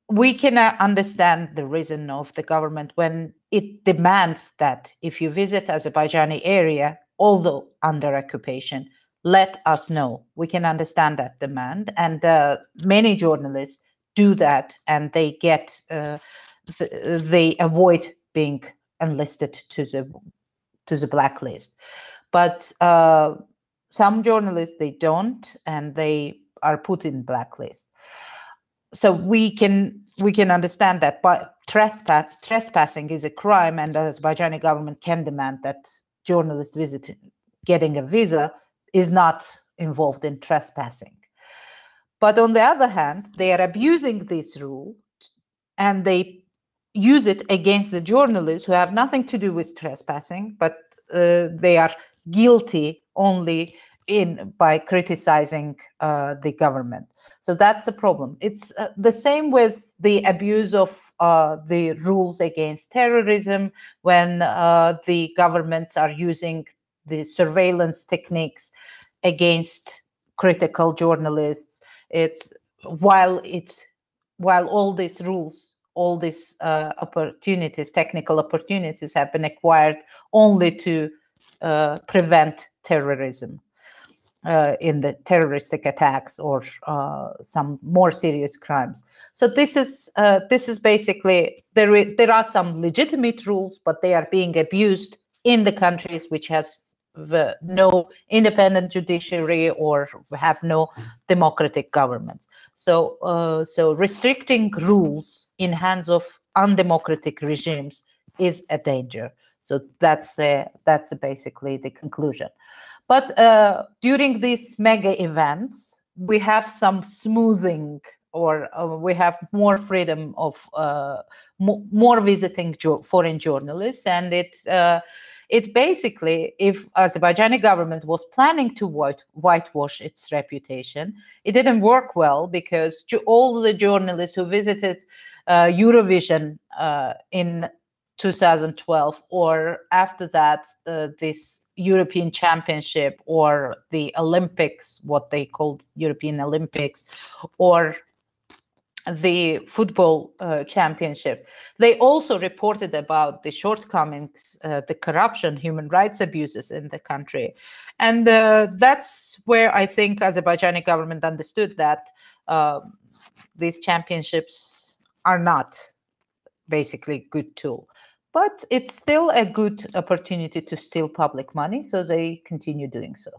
we can understand the reason of the government when it demands that if you visit Azerbaijani area, although under occupation, let us know. We can understand that demand, and many journalists do that, and they get they avoid being enlisted to the blacklist. But some journalists, they don't, and they are put in blacklist. So we can understand that trespassing is a crime, and the Azerbaijani government can demand that journalists getting a visa is not involved in trespassing. But on the other hand, they are abusing this rule, and they use it against the journalists who have nothing to do with trespassing, but they are guilty only by criticizing the government. So that's the problem. It's the same with the abuse of the rules against terrorism when the governments are using the surveillance techniques against critical journalists. It's while all these rules, all these opportunities, technical opportunities have been acquired only to prevent terrorism in the terroristic attacks or some more serious crimes. So this is basically, there are some legitimate rules, but they are being abused in the countries which has no independent judiciary or have no democratic governments. So restricting rules in hands of undemocratic regimes is a danger. So that's basically the conclusion. But during these mega events, we have some smoothing, or we have more freedom of more visiting foreign journalists, and it basically, if Azerbaijani government was planning to whitewash its reputation, it didn't work well, because all the journalists who visited Eurovision in 2012 or after that, this European Championship or the Olympics, what they called European Olympics, or the football championship, they also reported about the shortcomings, the corruption, human rights abuses in the country. And that's where I think Azerbaijani government understood that these championships are not basically good tool. But it's still a good opportunity to steal public money, so they continue doing so.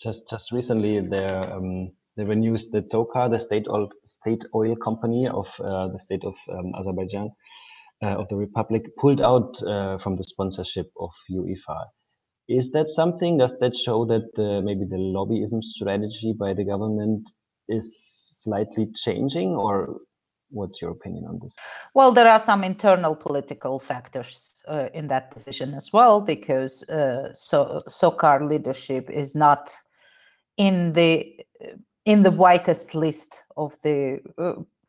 Just recently, there were news that SOCAR, the state oil company of the state of Azerbaijan, of the Republic, pulled out from the sponsorship of UEFA. Is that something? Does that show that maybe the lobbyism strategy by the government is slightly changing, or what's your opinion on this? Well, there are some internal political factors in that decision as well, because SOCAR leadership is not in the whitest list of the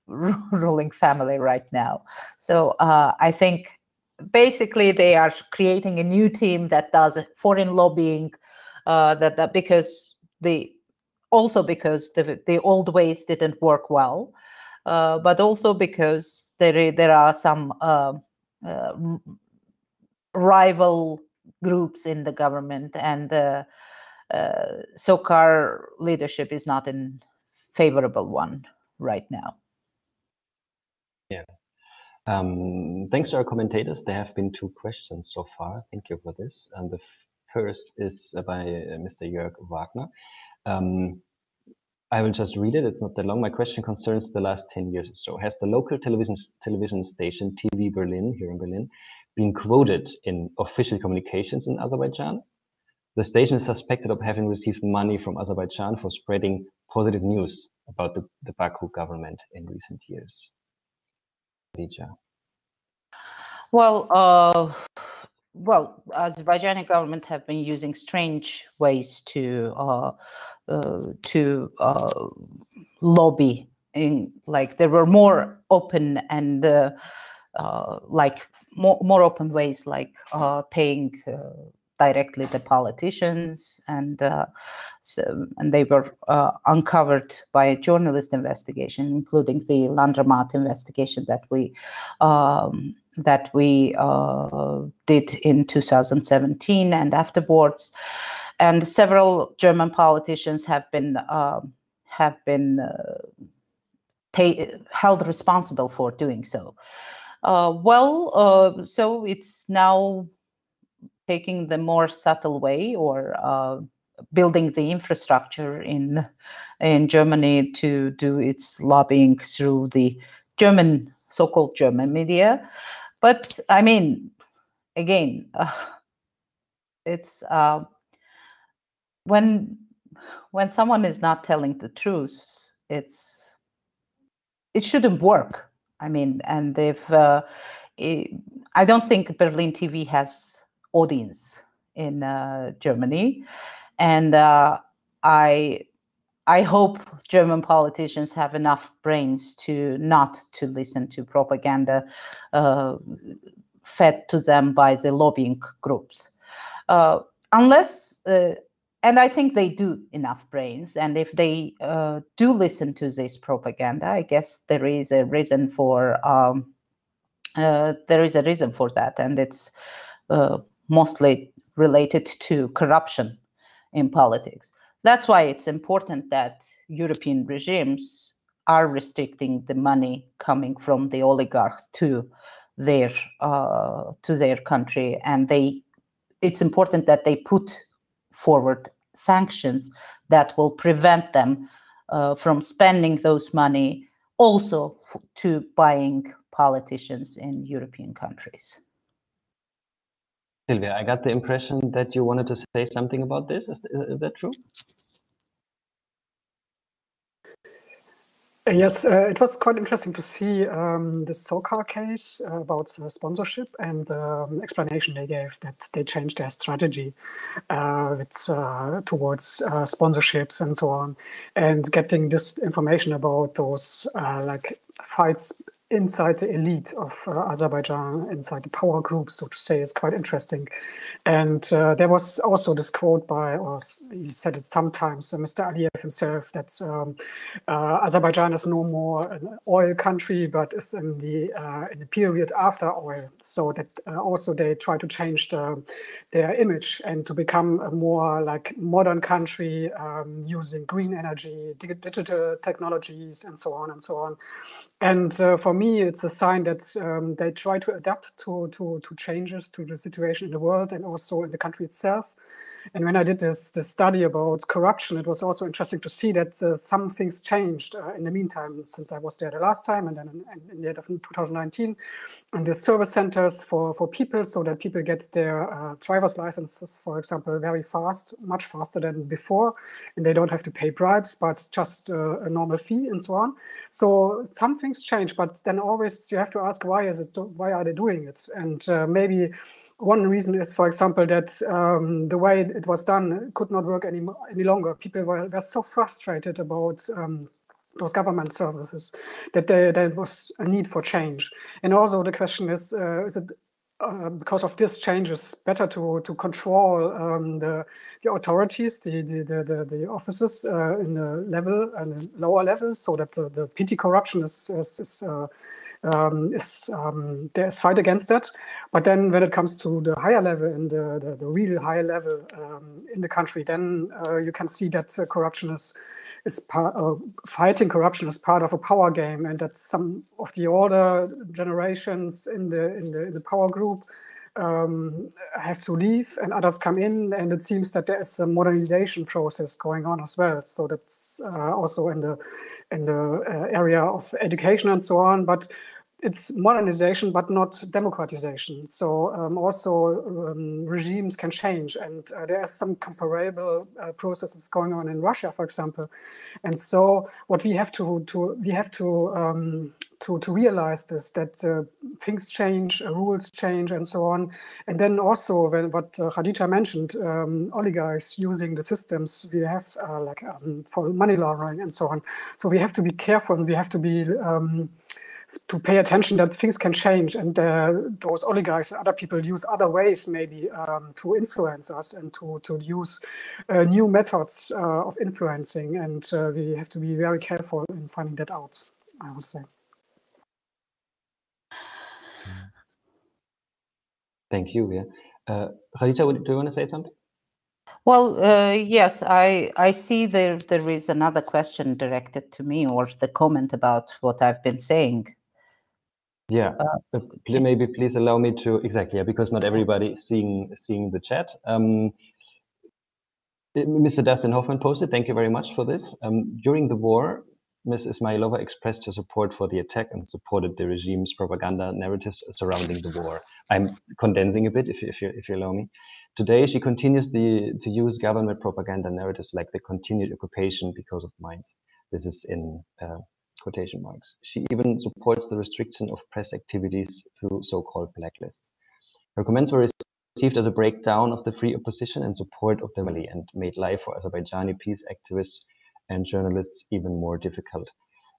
ruling family right now. So I think basically they are creating a new team that does foreign lobbying, because the old ways didn't work well. But also because there are some rival groups in the government, and SOCAR leadership is not in favorable one right now. Yeah. Thanks to our commentators. There have been 2 questions so far. Thank you for this. And the first is by Mr. Jörg Wagner. I will just read it. It's not that long. My question concerns the last 10 years or so. Has the local television station TV Berlin, here in Berlin, been quoted in official communications in Azerbaijan? The station is suspected of having received money from Azerbaijan for spreading positive news about the Baku government in recent years. Khadija. Well, Azerbaijani government have been using strange ways to lobby. Like there were more open and like more open ways, like paying directly the politicians, and they were uncovered by a journalist investigation, including the Landromat investigation that we did in 2017 and afterwards. And several German politicians have been held responsible for doing so. So it's now taking the more subtle way, or building the infrastructure in Germany to do its lobbying through the so-called German media. But I mean, again, it's when someone is not telling the truth, it shouldn't work. I mean, and I don't think Berlin TV has audience in Germany, and I hope German politicians have enough brains not to listen to propaganda fed to them by the lobbying groups, unless. And I think they do enough brains, and if they do listen to this propaganda, I guess there is a reason for that, and it's mostly related to corruption in politics. That's why it's important that European regimes are restricting the money coming from the oligarchs to their country, and it's important that they put forward sanctions that will prevent them from spending those money also to buying politicians in European countries. Silvia, I got the impression that you wanted to say something about this. Is that true? Yes, it was quite interesting to see the SOCAR case about sponsorship, and the explanation they gave that they changed their strategy towards sponsorships and so on, and getting this information about those like fights inside the elite of Azerbaijan, inside the power groups, so to say, is quite interesting. And there was also this quote or he said it sometimes, Mr. Aliyev himself, that Azerbaijan is no more an oil country, but is in the period after oil. So that also they try to change their image and to become a more like modern country, using green energy, digital technologies, and so on and so on. And for me, it's a sign that they try to adapt to changes to the situation in the world and also in the country itself. And when I did this study about corruption, it was also interesting to see that some things changed in the meantime, since I was there the last time, and then in the end of 2019, and the service centers for people, so that people get their driver's licenses, for example, very fast, much faster than before, and they don't have to pay bribes, but just a normal fee and so on. So some things change, but then always you have to ask, why are they doing it? And maybe one reason is, for example, that the way it was done could not work any longer. People were so frustrated about those government services that there was a need for change. And also the question is it because of these changes better to control the authorities, the offices in the level and the lower levels, so that the petty corruption there's fight against that. But then when it comes to the higher level and the real high level in the country, then you can see that corruption is fighting corruption is part of a power game, and that some of the older generations in the power group have to leave and others come in, and it seems that there is a modernization process going on as well. So that's also in the area of education and so on, but it's modernization, but not democratization. So regimes can change, and there are some comparable processes going on in Russia, for example. And so what we have to realize is that things change, rules change, and so on. And then also, what Khadija mentioned, oligarchs using the systems we have, for money laundering and so on. So we have to be careful, and we have to be to pay attention that things can change, and those oligarchs and other people use other ways maybe to influence us and to use new methods of influencing, and we have to be very careful in finding that out, I would say. Thank you. Yeah, Khadija, do you want to say something? Well, yes, I see there is another question directed to me, or the comment about what I've been saying. Yeah, maybe please allow me to, exactly, yeah, because not everybody is seeing the chat. Mr. Dustin Hoffman posted, thank you very much for this. During the war, Ms. Ismailova expressed her support for the attack and supported the regime's propaganda narratives surrounding the war. I'm condensing a bit, if you allow me. Today, she continues to use government propaganda narratives like the continued occupation because of mines. This is in quotation marks. She even supports the restriction of press activities through so-called blacklists. Her comments were received as a breakdown of the free opposition and support of the Mali, and made life for Azerbaijani peace activists and journalists even more difficult.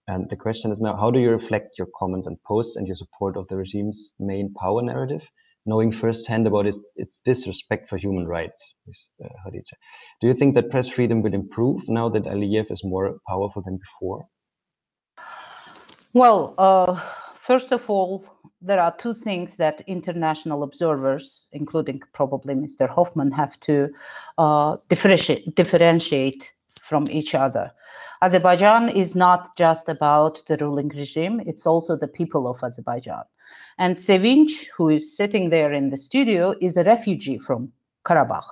And the question is now, how do you reflect your comments and posts and your support of the regime's main power narrative, knowing firsthand about its disrespect for human rights, Ms. Khadija? Do you think that press freedom will improve now that Aliyev is more powerful than before? Well, first of all, there are two things that international observers, including probably Mr. Hoffman, have to differentiate from each other. Azerbaijan is not just about the ruling regime, it's also the people of Azerbaijan. And Sevinç, who is sitting there in the studio, is a refugee from Karabakh.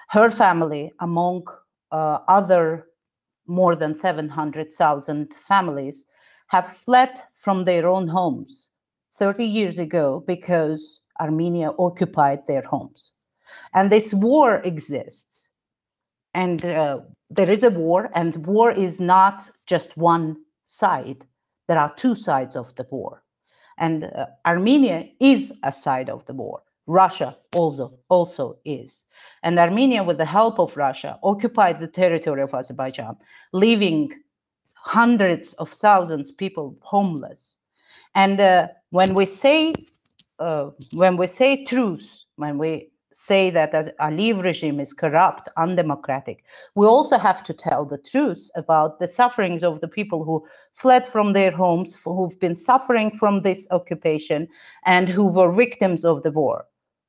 Her family, among other more than 700,000 families, have fled from their own homes 30 years ago because Armenia occupied their homes. And this war exists. And there is a war, and war is not just one side. There are two sides of the war. And Armenia is a side of the war. Russia also is. And Armenia, with the help of Russia, occupied the territory of Azerbaijan, leaving hundreds of thousands of people homeless. And when we say truth, when we say that the Aliyev regime is corrupt, undemocratic, we also have to tell the truth about the sufferings of the people who fled from their homes, who've been suffering from this occupation, and who were victims of the war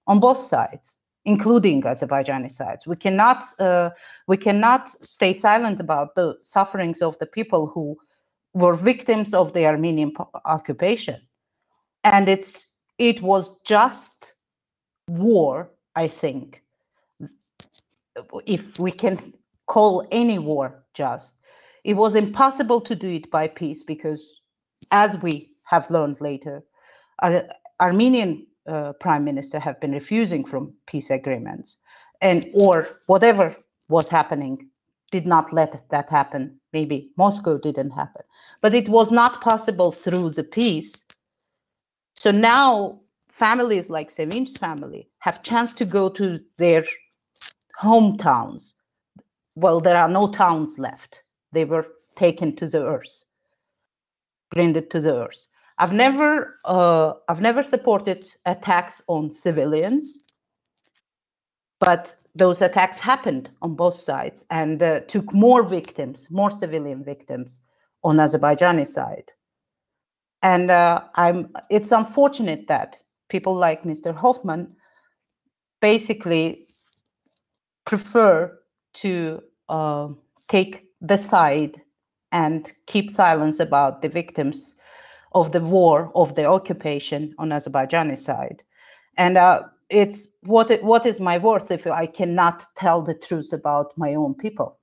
on both sides, including Azerbaijani sides. We cannot stay silent about the sufferings of the people who were victims of the Armenian occupation. And it was just war, I think, if we can call any war just. It was impossible to do it by peace because, as we have learned later, Armenian prime minister have been refusing from peace agreements, or whatever was happening did not let that happen. Maybe Moscow didn't happen, but it was not possible through the peace. So now families like Sevinç's family have chance to go to their hometowns. Well, there are no towns left. They were taken to the earth, grinded to the earth. I've never supported attacks on civilians, but those attacks happened on both sides and took more victims, more civilian victims on Azerbaijani side. And it's unfortunate that people like Mr. Hoffman basically prefer to take decide and keep silence about the victims of the war, of the occupation on Azerbaijani side. And it's what is my worth if I cannot tell the truth about my own people,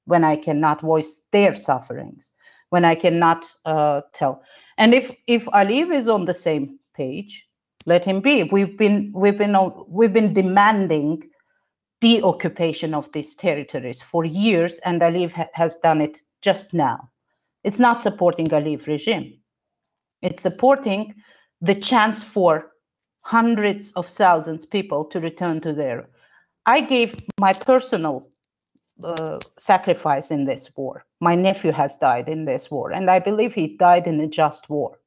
when I cannot voice their sufferings, when I cannot tell. And if Aliyev is on the same page, let him be. We've been demanding the occupation of these territories for years, and Aliyev has done it just now. It's not supporting Aliyev regime. It's supporting the chance for hundreds of thousands of people to return to their. I gave my personal sacrifice in this war. My nephew has died in this war, and I believe he died in a just war.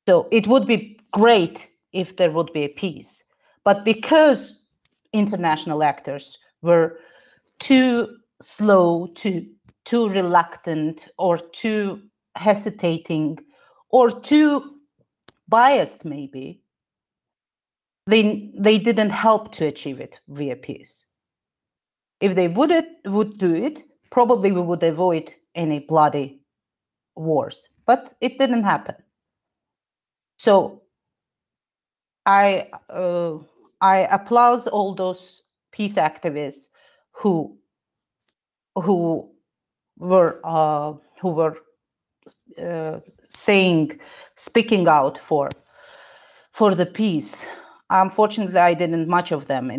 So it would be great if there would be a peace. But because international actors were too slow, too reluctant, or too hesitating, or too biased, maybe, they didn't help to achieve it via peace. If they would do it, probably we would avoid any bloody wars. But it didn't happen. So I applaud all those peace activists who were speaking out for the peace. Unfortunately, I didn't much of them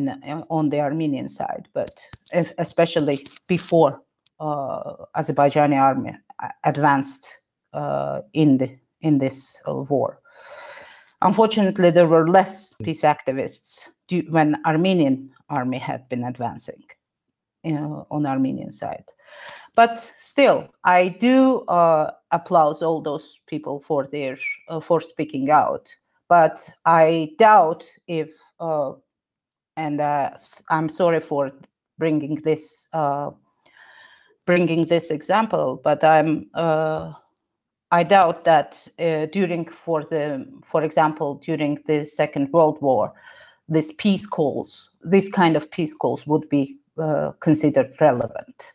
on the Armenian side, but especially before Azerbaijani army advanced in this war. Unfortunately, there were less peace activists when Armenian army had been advancing on the Armenian side. But still, I do applaud all those people for speaking out. But I doubt if, and I'm sorry for bringing this example, but I doubt that for example, during the Second World War, these kind of peace calls would be considered relevant.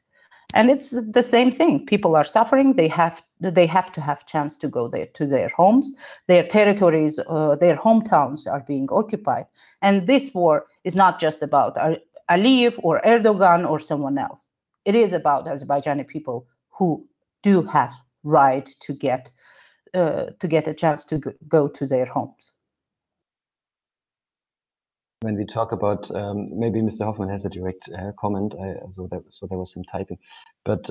And it's the same thing. People are suffering. They have to have chance to go there to their homes. Their territories, their hometowns are being occupied. And this war is not just about Aliyev or Erdogan or someone else. It is about Azerbaijani people who do have right to get a chance to go to their homes. When we talk about, maybe Mr. Hoffman has a direct comment, so there was some typing, but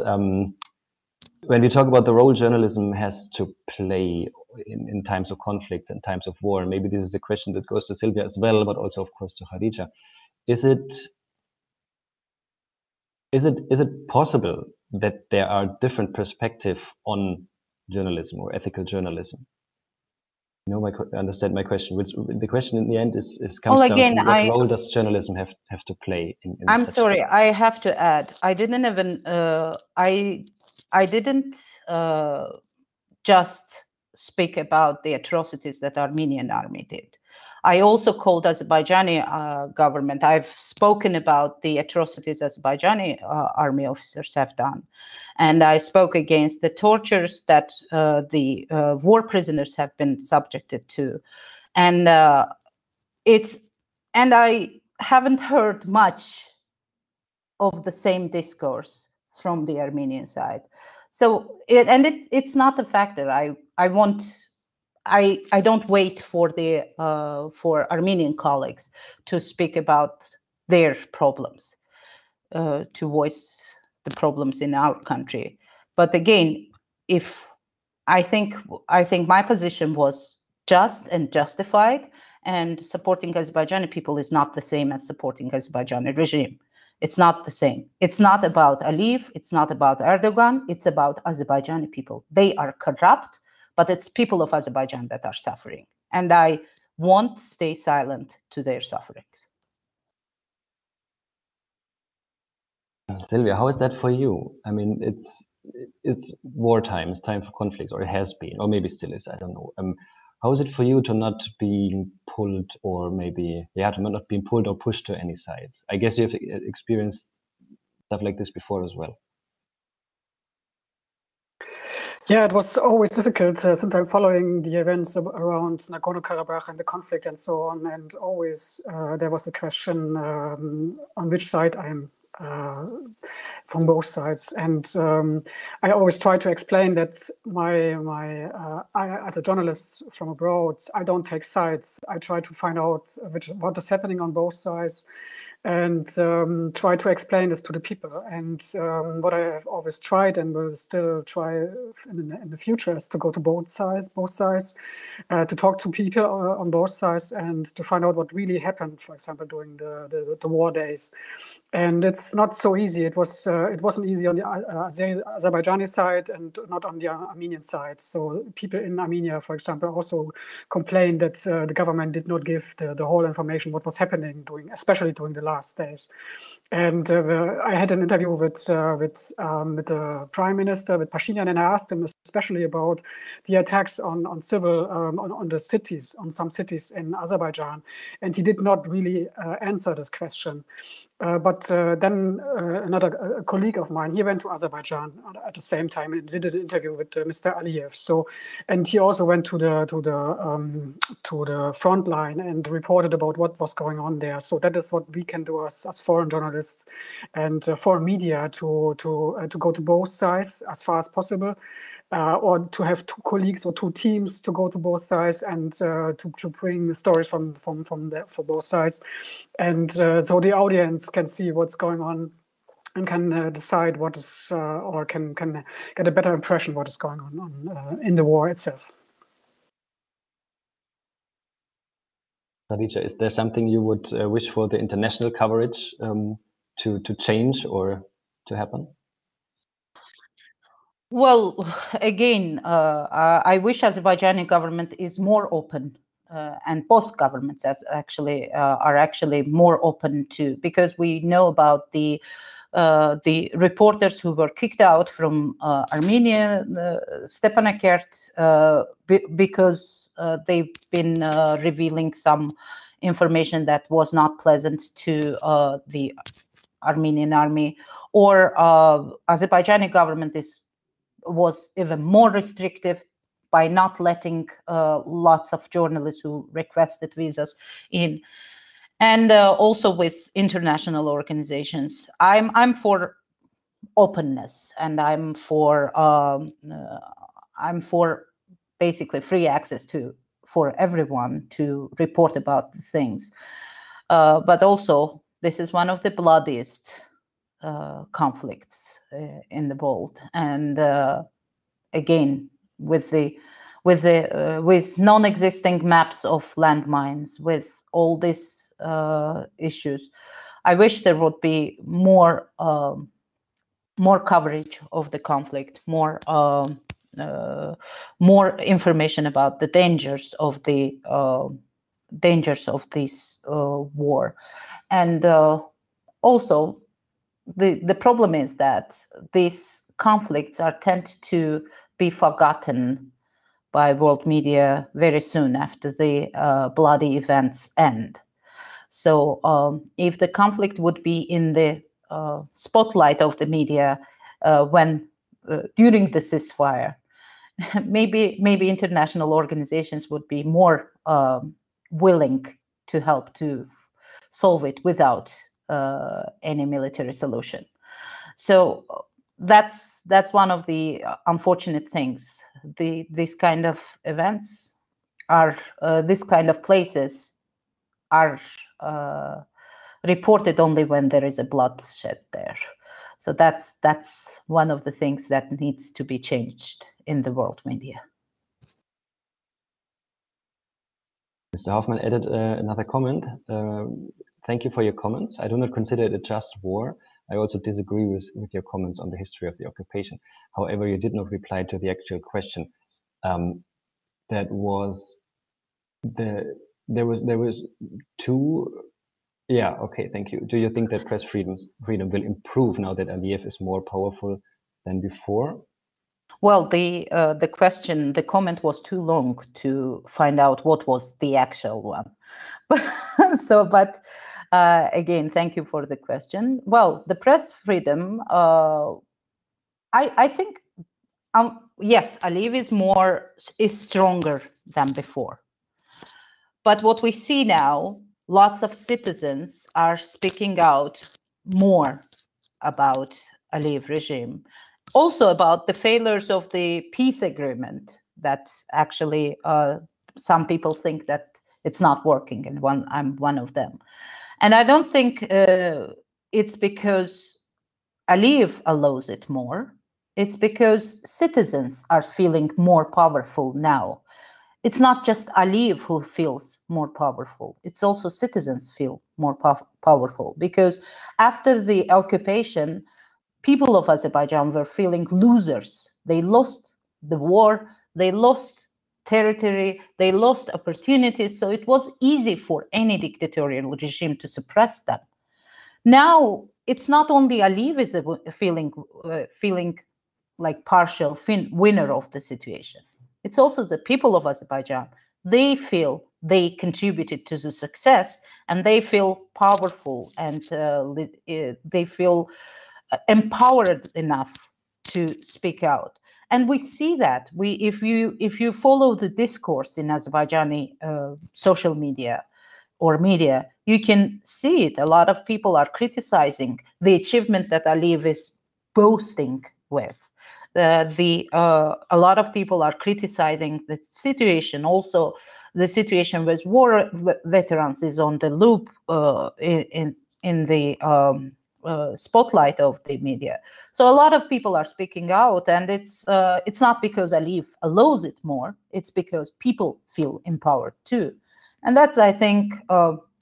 when we talk about the role journalism has to play in times of conflicts and times of war, and maybe this is a question that goes to Sylvia as well, but also of course to Khadija, is it possible that there are different perspectives on journalism or ethical journalism? You know, understand my question. Which the question in the end comes down to what role does journalism have to play in I'm sorry, thing? I have to add. I didn't even. I didn't just speak about the atrocities that Armenian army did. I also called Azerbaijani government. I've spoken about the atrocities Azerbaijani army officers have done. And I spoke against the tortures that the war prisoners have been subjected to. And I haven't heard much of the same discourse from the Armenian side. So it's not a factor. I don't wait for Armenian colleagues to speak about their problems, to voice the problems in our country. But again, I think my position was just and justified, and supporting Azerbaijani people is not the same as supporting Azerbaijani regime. It's not the same. It's not about Aliyev. It's not about Erdogan. It's about Azerbaijani people. They are corrupt, but it's people of Azerbaijan that are suffering. And I won't stay silent to their sufferings. Sylvia, how is that for you? I mean, it's wartime, it's time for conflicts, or it has been, or maybe still is, I don't know. How is it for you to not being pulled, or maybe, to not being pulled or pushed to any sides? I guess you have experienced stuff like this before as well? Yeah, it was always difficult since I'm following the events around Nagorno-Karabakh and the conflict and so on. And always there was a question on which side I'm from both sides. And I always try to explain that I, as a journalist from abroad, I don't take sides. I try to find out what is happening on both sides, and try to explain this to the people. And what I have always tried and will still try in the future is to go to both sides, to talk to people on both sides and to find out what really happened, for example, during the war days. And it's not so easy. It wasn't easy on the Azerbaijani side and not on the Armenian side. So people in Armenia, for example, also complained that the government did not give the whole information what was happening especially during the last days. And I had an interview with the Prime Minister, with Pashinyan, and I asked him especially about the attacks on the cities, on some cities in Azerbaijan, and he did not really answer this question. But then another colleague of mine, he went to Azerbaijan at the same time and did an interview with Mr. Aliyev. So, and he also went to the front line and reported about what was going on there. So that is what we can do as foreign journalists and foreign media to go to both sides as far as possible. Or to have two colleagues or two teams to go to both sides and to bring stories from both sides, and so the audience can see what's going on and can decide what is or can get a better impression what is going on in the war itself. Khadija, is there something you would wish for the international coverage to change or to happen? Well, again, I wish Azerbaijani government is more open, and both governments are actually more open to, because we know about the reporters who were kicked out from Armenia, Stepanakert, because they've been revealing some information that was not pleasant to the Armenian army, or Azerbaijani government was even more restrictive by not letting lots of journalists who requested visas in, and also with international organizations. I'm for openness, and I'm for basically free access for everyone to report about the things. But also, this is one of the bloodiest conflicts in the world, and again, with non-existing maps of landmines, with all these issues, I wish there would be more coverage of the conflict, more information about the dangers of this war, and also. The problem is that these conflicts tend to be forgotten by world media very soon after the bloody events end. So if the conflict would be in the spotlight of the media during the ceasefire, maybe international organizations would be more willing to help to solve it without any military solution. So that's one of the unfortunate things. These kind of events are this kind of places are reported only when there is a bloodshed there. So that's one of the things that needs to be changed in the world media. Mr. Hoffman added another comment. Thank you for your comments. I do not consider it a just war. I also disagree with your comments on the history of the occupation. However, you did not reply to the actual question. That was there was two. Yeah. Okay. Thank you. Do you think that press freedom will improve now that Aliyev is more powerful than before? Well, the comment was too long to find out what was the actual one. But Again, thank you for the question. Well, the press freedom, I think, yes, Aliyev is stronger than before. But what we see now, lots of citizens are speaking out more about Aliyev regime, also about the failures of the peace agreement that actually some people think that it's not working, and I'm one of them. And I don't think it's because Aliyev allows it more. It's because citizens are feeling more powerful now. It's not just Aliyev who feels more powerful. It's also citizens feel more powerful, because after the occupation, people of Azerbaijan were feeling losers. They lost the war, they lost territory, they lost opportunities. So it was easy for any dictatorial regime to suppress them. Now, it's not only Aliyev is feeling like partial winner of the situation. It's also the people of Azerbaijan. They feel they contributed to the success, and they feel powerful, and they feel empowered enough to speak out. And we see that if you follow the discourse in Azerbaijani social media or media, you can see it. A lot of people are criticizing the achievement that Aliyev is boasting with. A lot of people are criticizing the situation. Also, the situation with war veterans is on the loop in the spotlight of the media. So a lot of people are speaking out, and it's not because Aliyev allows it more. It's because people feel empowered too, and that's, I think,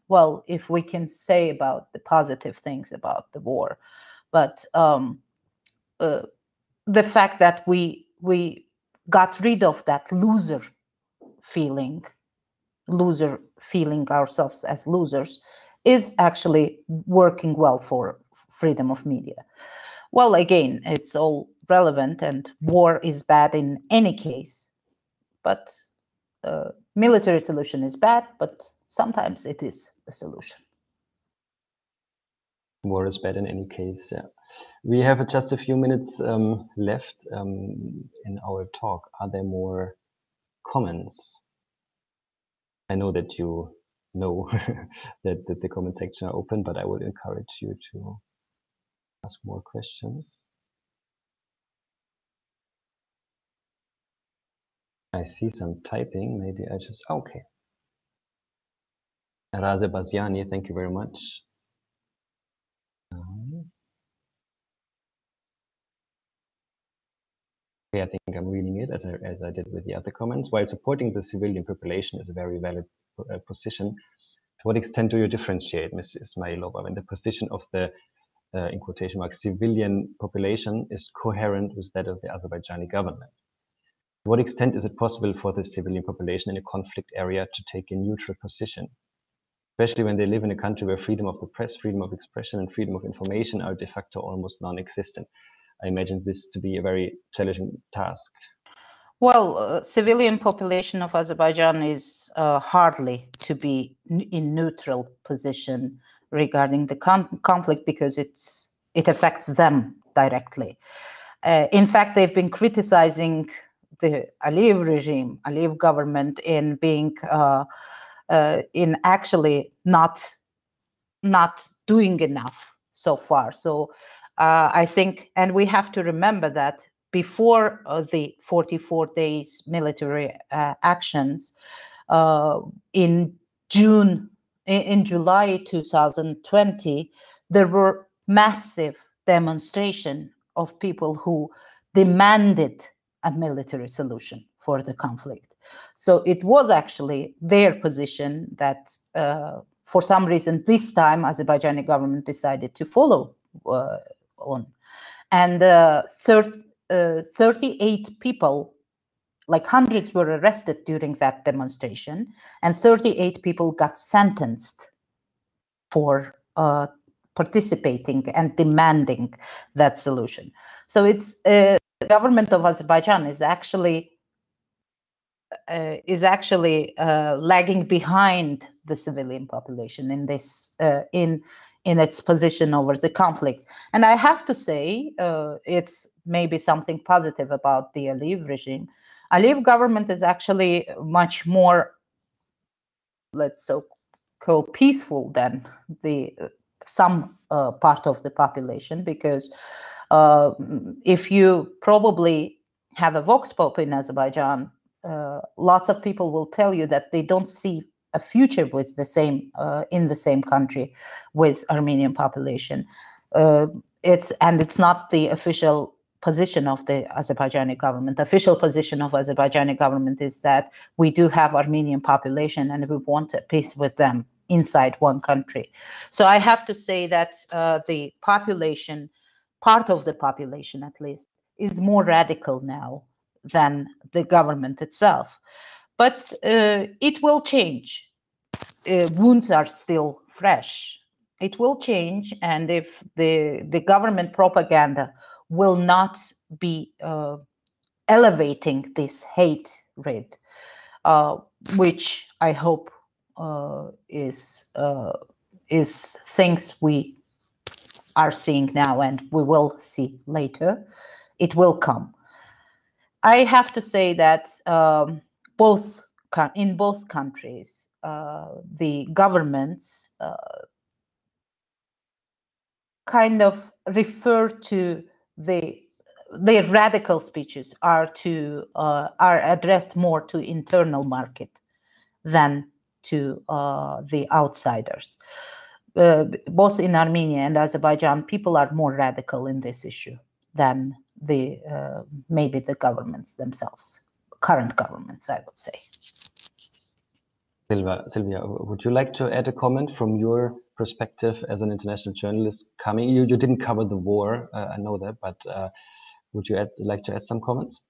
well, if we can say about the positive things about the war, but the fact that we got rid of that loser feeling ourselves as losers, is actually working well for freedom of media. Well, again, it's all relevant, and war is bad in any case, but military solution is bad, but sometimes it is a solution. War is bad in any case, yeah. We have just a few minutes left in our talk. Are there more comments? I know that you know that the comment section are open, but I would encourage you to ask more questions. I see some typing. Maybe I just, okay. Raze Baziani, thank you very much. I think I'm reading it as I did with the other comments. While supporting the civilian population is a very valid position, to what extent do you differentiate, Ms. Ismailova, when the position of the, in quotation marks, civilian population is coherent with that of the Azerbaijani government? To what extent is it possible for the civilian population in a conflict area to take a neutral position, especially when they live in a country where freedom of the press, freedom of expression, and freedom of information are de facto almost non-existent? I imagine this to be a very challenging task. Well, civilian population of Azerbaijan is hardly to be in neutral position regarding the conflict, because it affects them directly. In fact, they've been criticizing the Aliyev regime, Aliyev government, in being in actually not doing enough so far. So I think, and we have to remember that before the 44 days military actions, in July 2020, there were massive demonstrations of people who demanded a military solution for the conflict. So it was actually their position that for some reason this time Azerbaijani government decided to follow on. And 38 people, like hundreds, were arrested during that demonstration, and 38 people got sentenced for participating and demanding that solution. So it's the government of Azerbaijan is actually lagging behind the civilian population in this in its position over the conflict. And I have to say, it's maybe something positive about the Aliyev regime. Aliyev government is actually much more, let's so call, peaceful than the some part of the population, because if you probably have a vox pop in Azerbaijan, lots of people will tell you that they don't see a future with the same in the same country with Armenian population. It's not the official position of the Azerbaijani government. The official position of Azerbaijani government is that we do have Armenian population and we want a peace with them inside one country. So I have to say that the population, part of the population at least, is more radical now than the government itself. But it will change. Wounds are still fresh. It will change, and if the government propaganda will not be elevating this hatred, which I hope is things we are seeing now and we will see later, it will come. I have to say that in both countries, the governments kind of refer to the radical speeches are addressed more to internal market than to the outsiders. Both in Armenia and Azerbaijan, people are more radical in this issue than maybe the governments themselves, current governments, I would say. Sylvia, would you like to add a comment from your perspective as an international journalist coming? You didn't cover the war, I know that, but would you like to add some comments?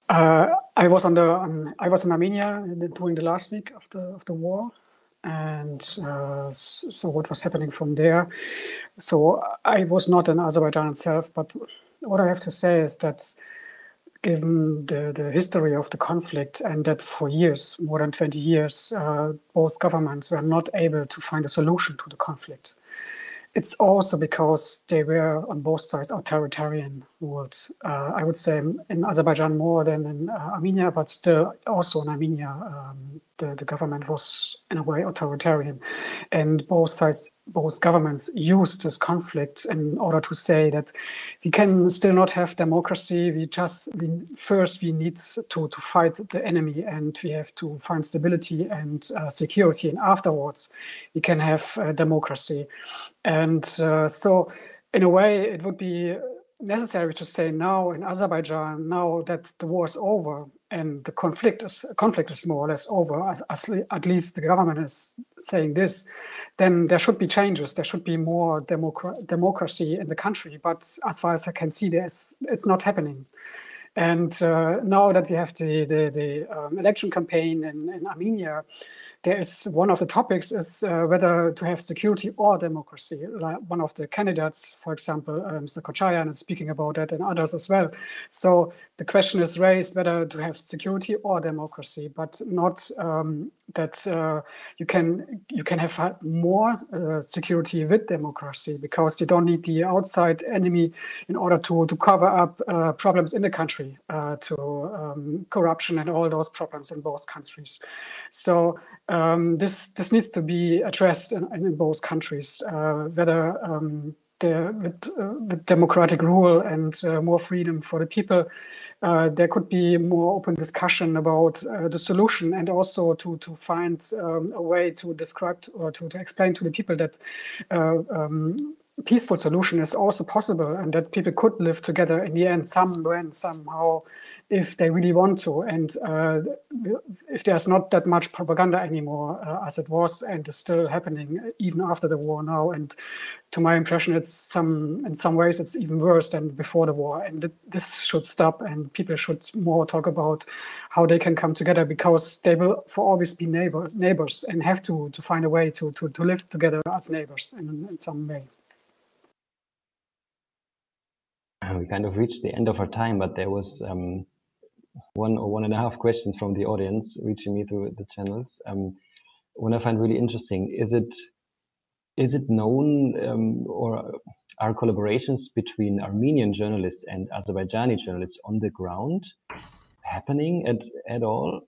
I was in Armenia during the last week of the war, and so what was happening from there. So I was not in Azerbaijan itself, but what I have to say is that given the history of the conflict, and that for years, more than 20 years, both governments were not able to find a solution to the conflict. It's also because they were on both sides authoritarian ruled. I would say in Azerbaijan more than in Armenia, but still also in Armenia, the government was in a way authoritarian, and both governments used this conflict in order to say that we can still not have democracy. First we need to fight the enemy, and we have to find stability and security, and afterwards we can have democracy. And so in a way it would be necessary to say now in Azerbaijan, now that the war is over and the conflict is more or less over, at least the government is saying this, then there should be changes. There should be more democracy in the country. But as far as I can see, it's not happening. And now that we have the election campaign in Armenia, there is one of the topics is whether to have security or democracy. Like one of the candidates, for example, Mr. Kochayan, is speaking about that, and others as well. So the question is raised whether to have security or democracy, but not that you can have more security with democracy, because you don't need the outside enemy in order to cover up problems in the country, to corruption and all those problems in both countries. So this needs to be addressed in both countries, whether with democratic rule and more freedom for the people, there could be more open discussion about the solution, and also to find a way to describe or to explain to the people that peaceful solution is also possible, and that people could live together in the end, somehow, if they really want to, and if there's not that much propaganda anymore as it was and is still happening even after the war now. And to my impression, in some ways it's even worse than before the war, and this should stop, and people should more talk about how they can come together, because they will for always be neighbors and have to find a way to live together as neighbors in some way. We kind of reached the end of our time, but there was one or 1.5 questions from the audience reaching me through the channels. One I find really interesting, is it known or are collaborations between Armenian journalists and Azerbaijani journalists on the ground happening at all?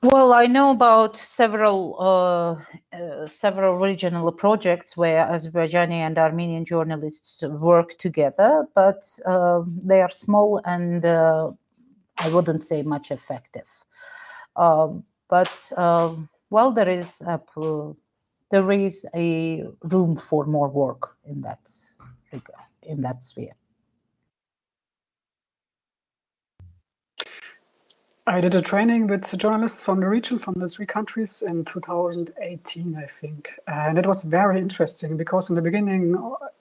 Well, I know about several regional projects where Azerbaijani and Armenian journalists work together, but they are small and I wouldn't say much effective. Well, there is a room for more work in that sphere. I did a training with journalists from the region, from the 3 countries in 2018, I think. And it was very interesting because in the beginning,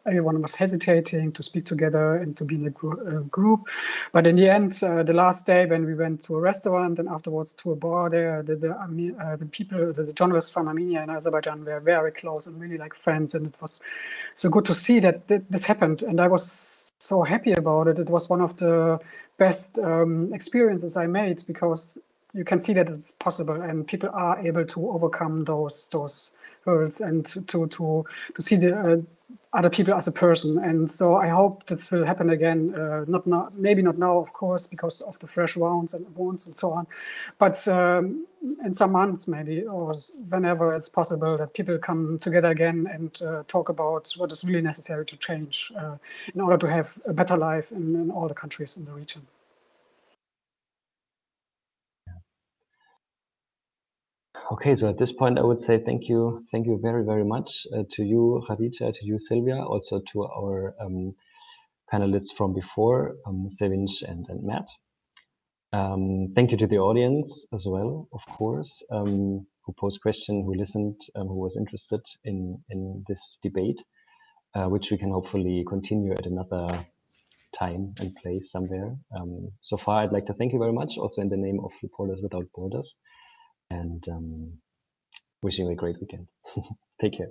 everyone was hesitating to speak together and to be in a group. But in the end, the last day when we went to a restaurant and afterwards to a bar there, the journalists from Armenia and Azerbaijan were very close and really like friends. And it was so good to see that this happened. And I was so happy about it. It was one of the best experiences I made because you can see that it's possible and people are able to overcome those hurdles and to see the other people as a person. And so I hope this will happen again. Not now, maybe not now, of course, because of the fresh wounds and so on. But in some months maybe, or whenever it's possible, that people come together again and talk about what is really necessary to change in order to have a better life in all the countries in the region. Okay, so at this point, I would say thank you very, very much to you, Khadija, to you, Silvia, also to our panelists from before, Sevinç and Matt. Thank you to the audience as well, of course, who posed questions, who listened, who was interested in this debate, which we can hopefully continue at another time and place somewhere. So far, I'd like to thank you very much, also in the name of Reporters Without Borders, and wishing you a great weekend. Take care.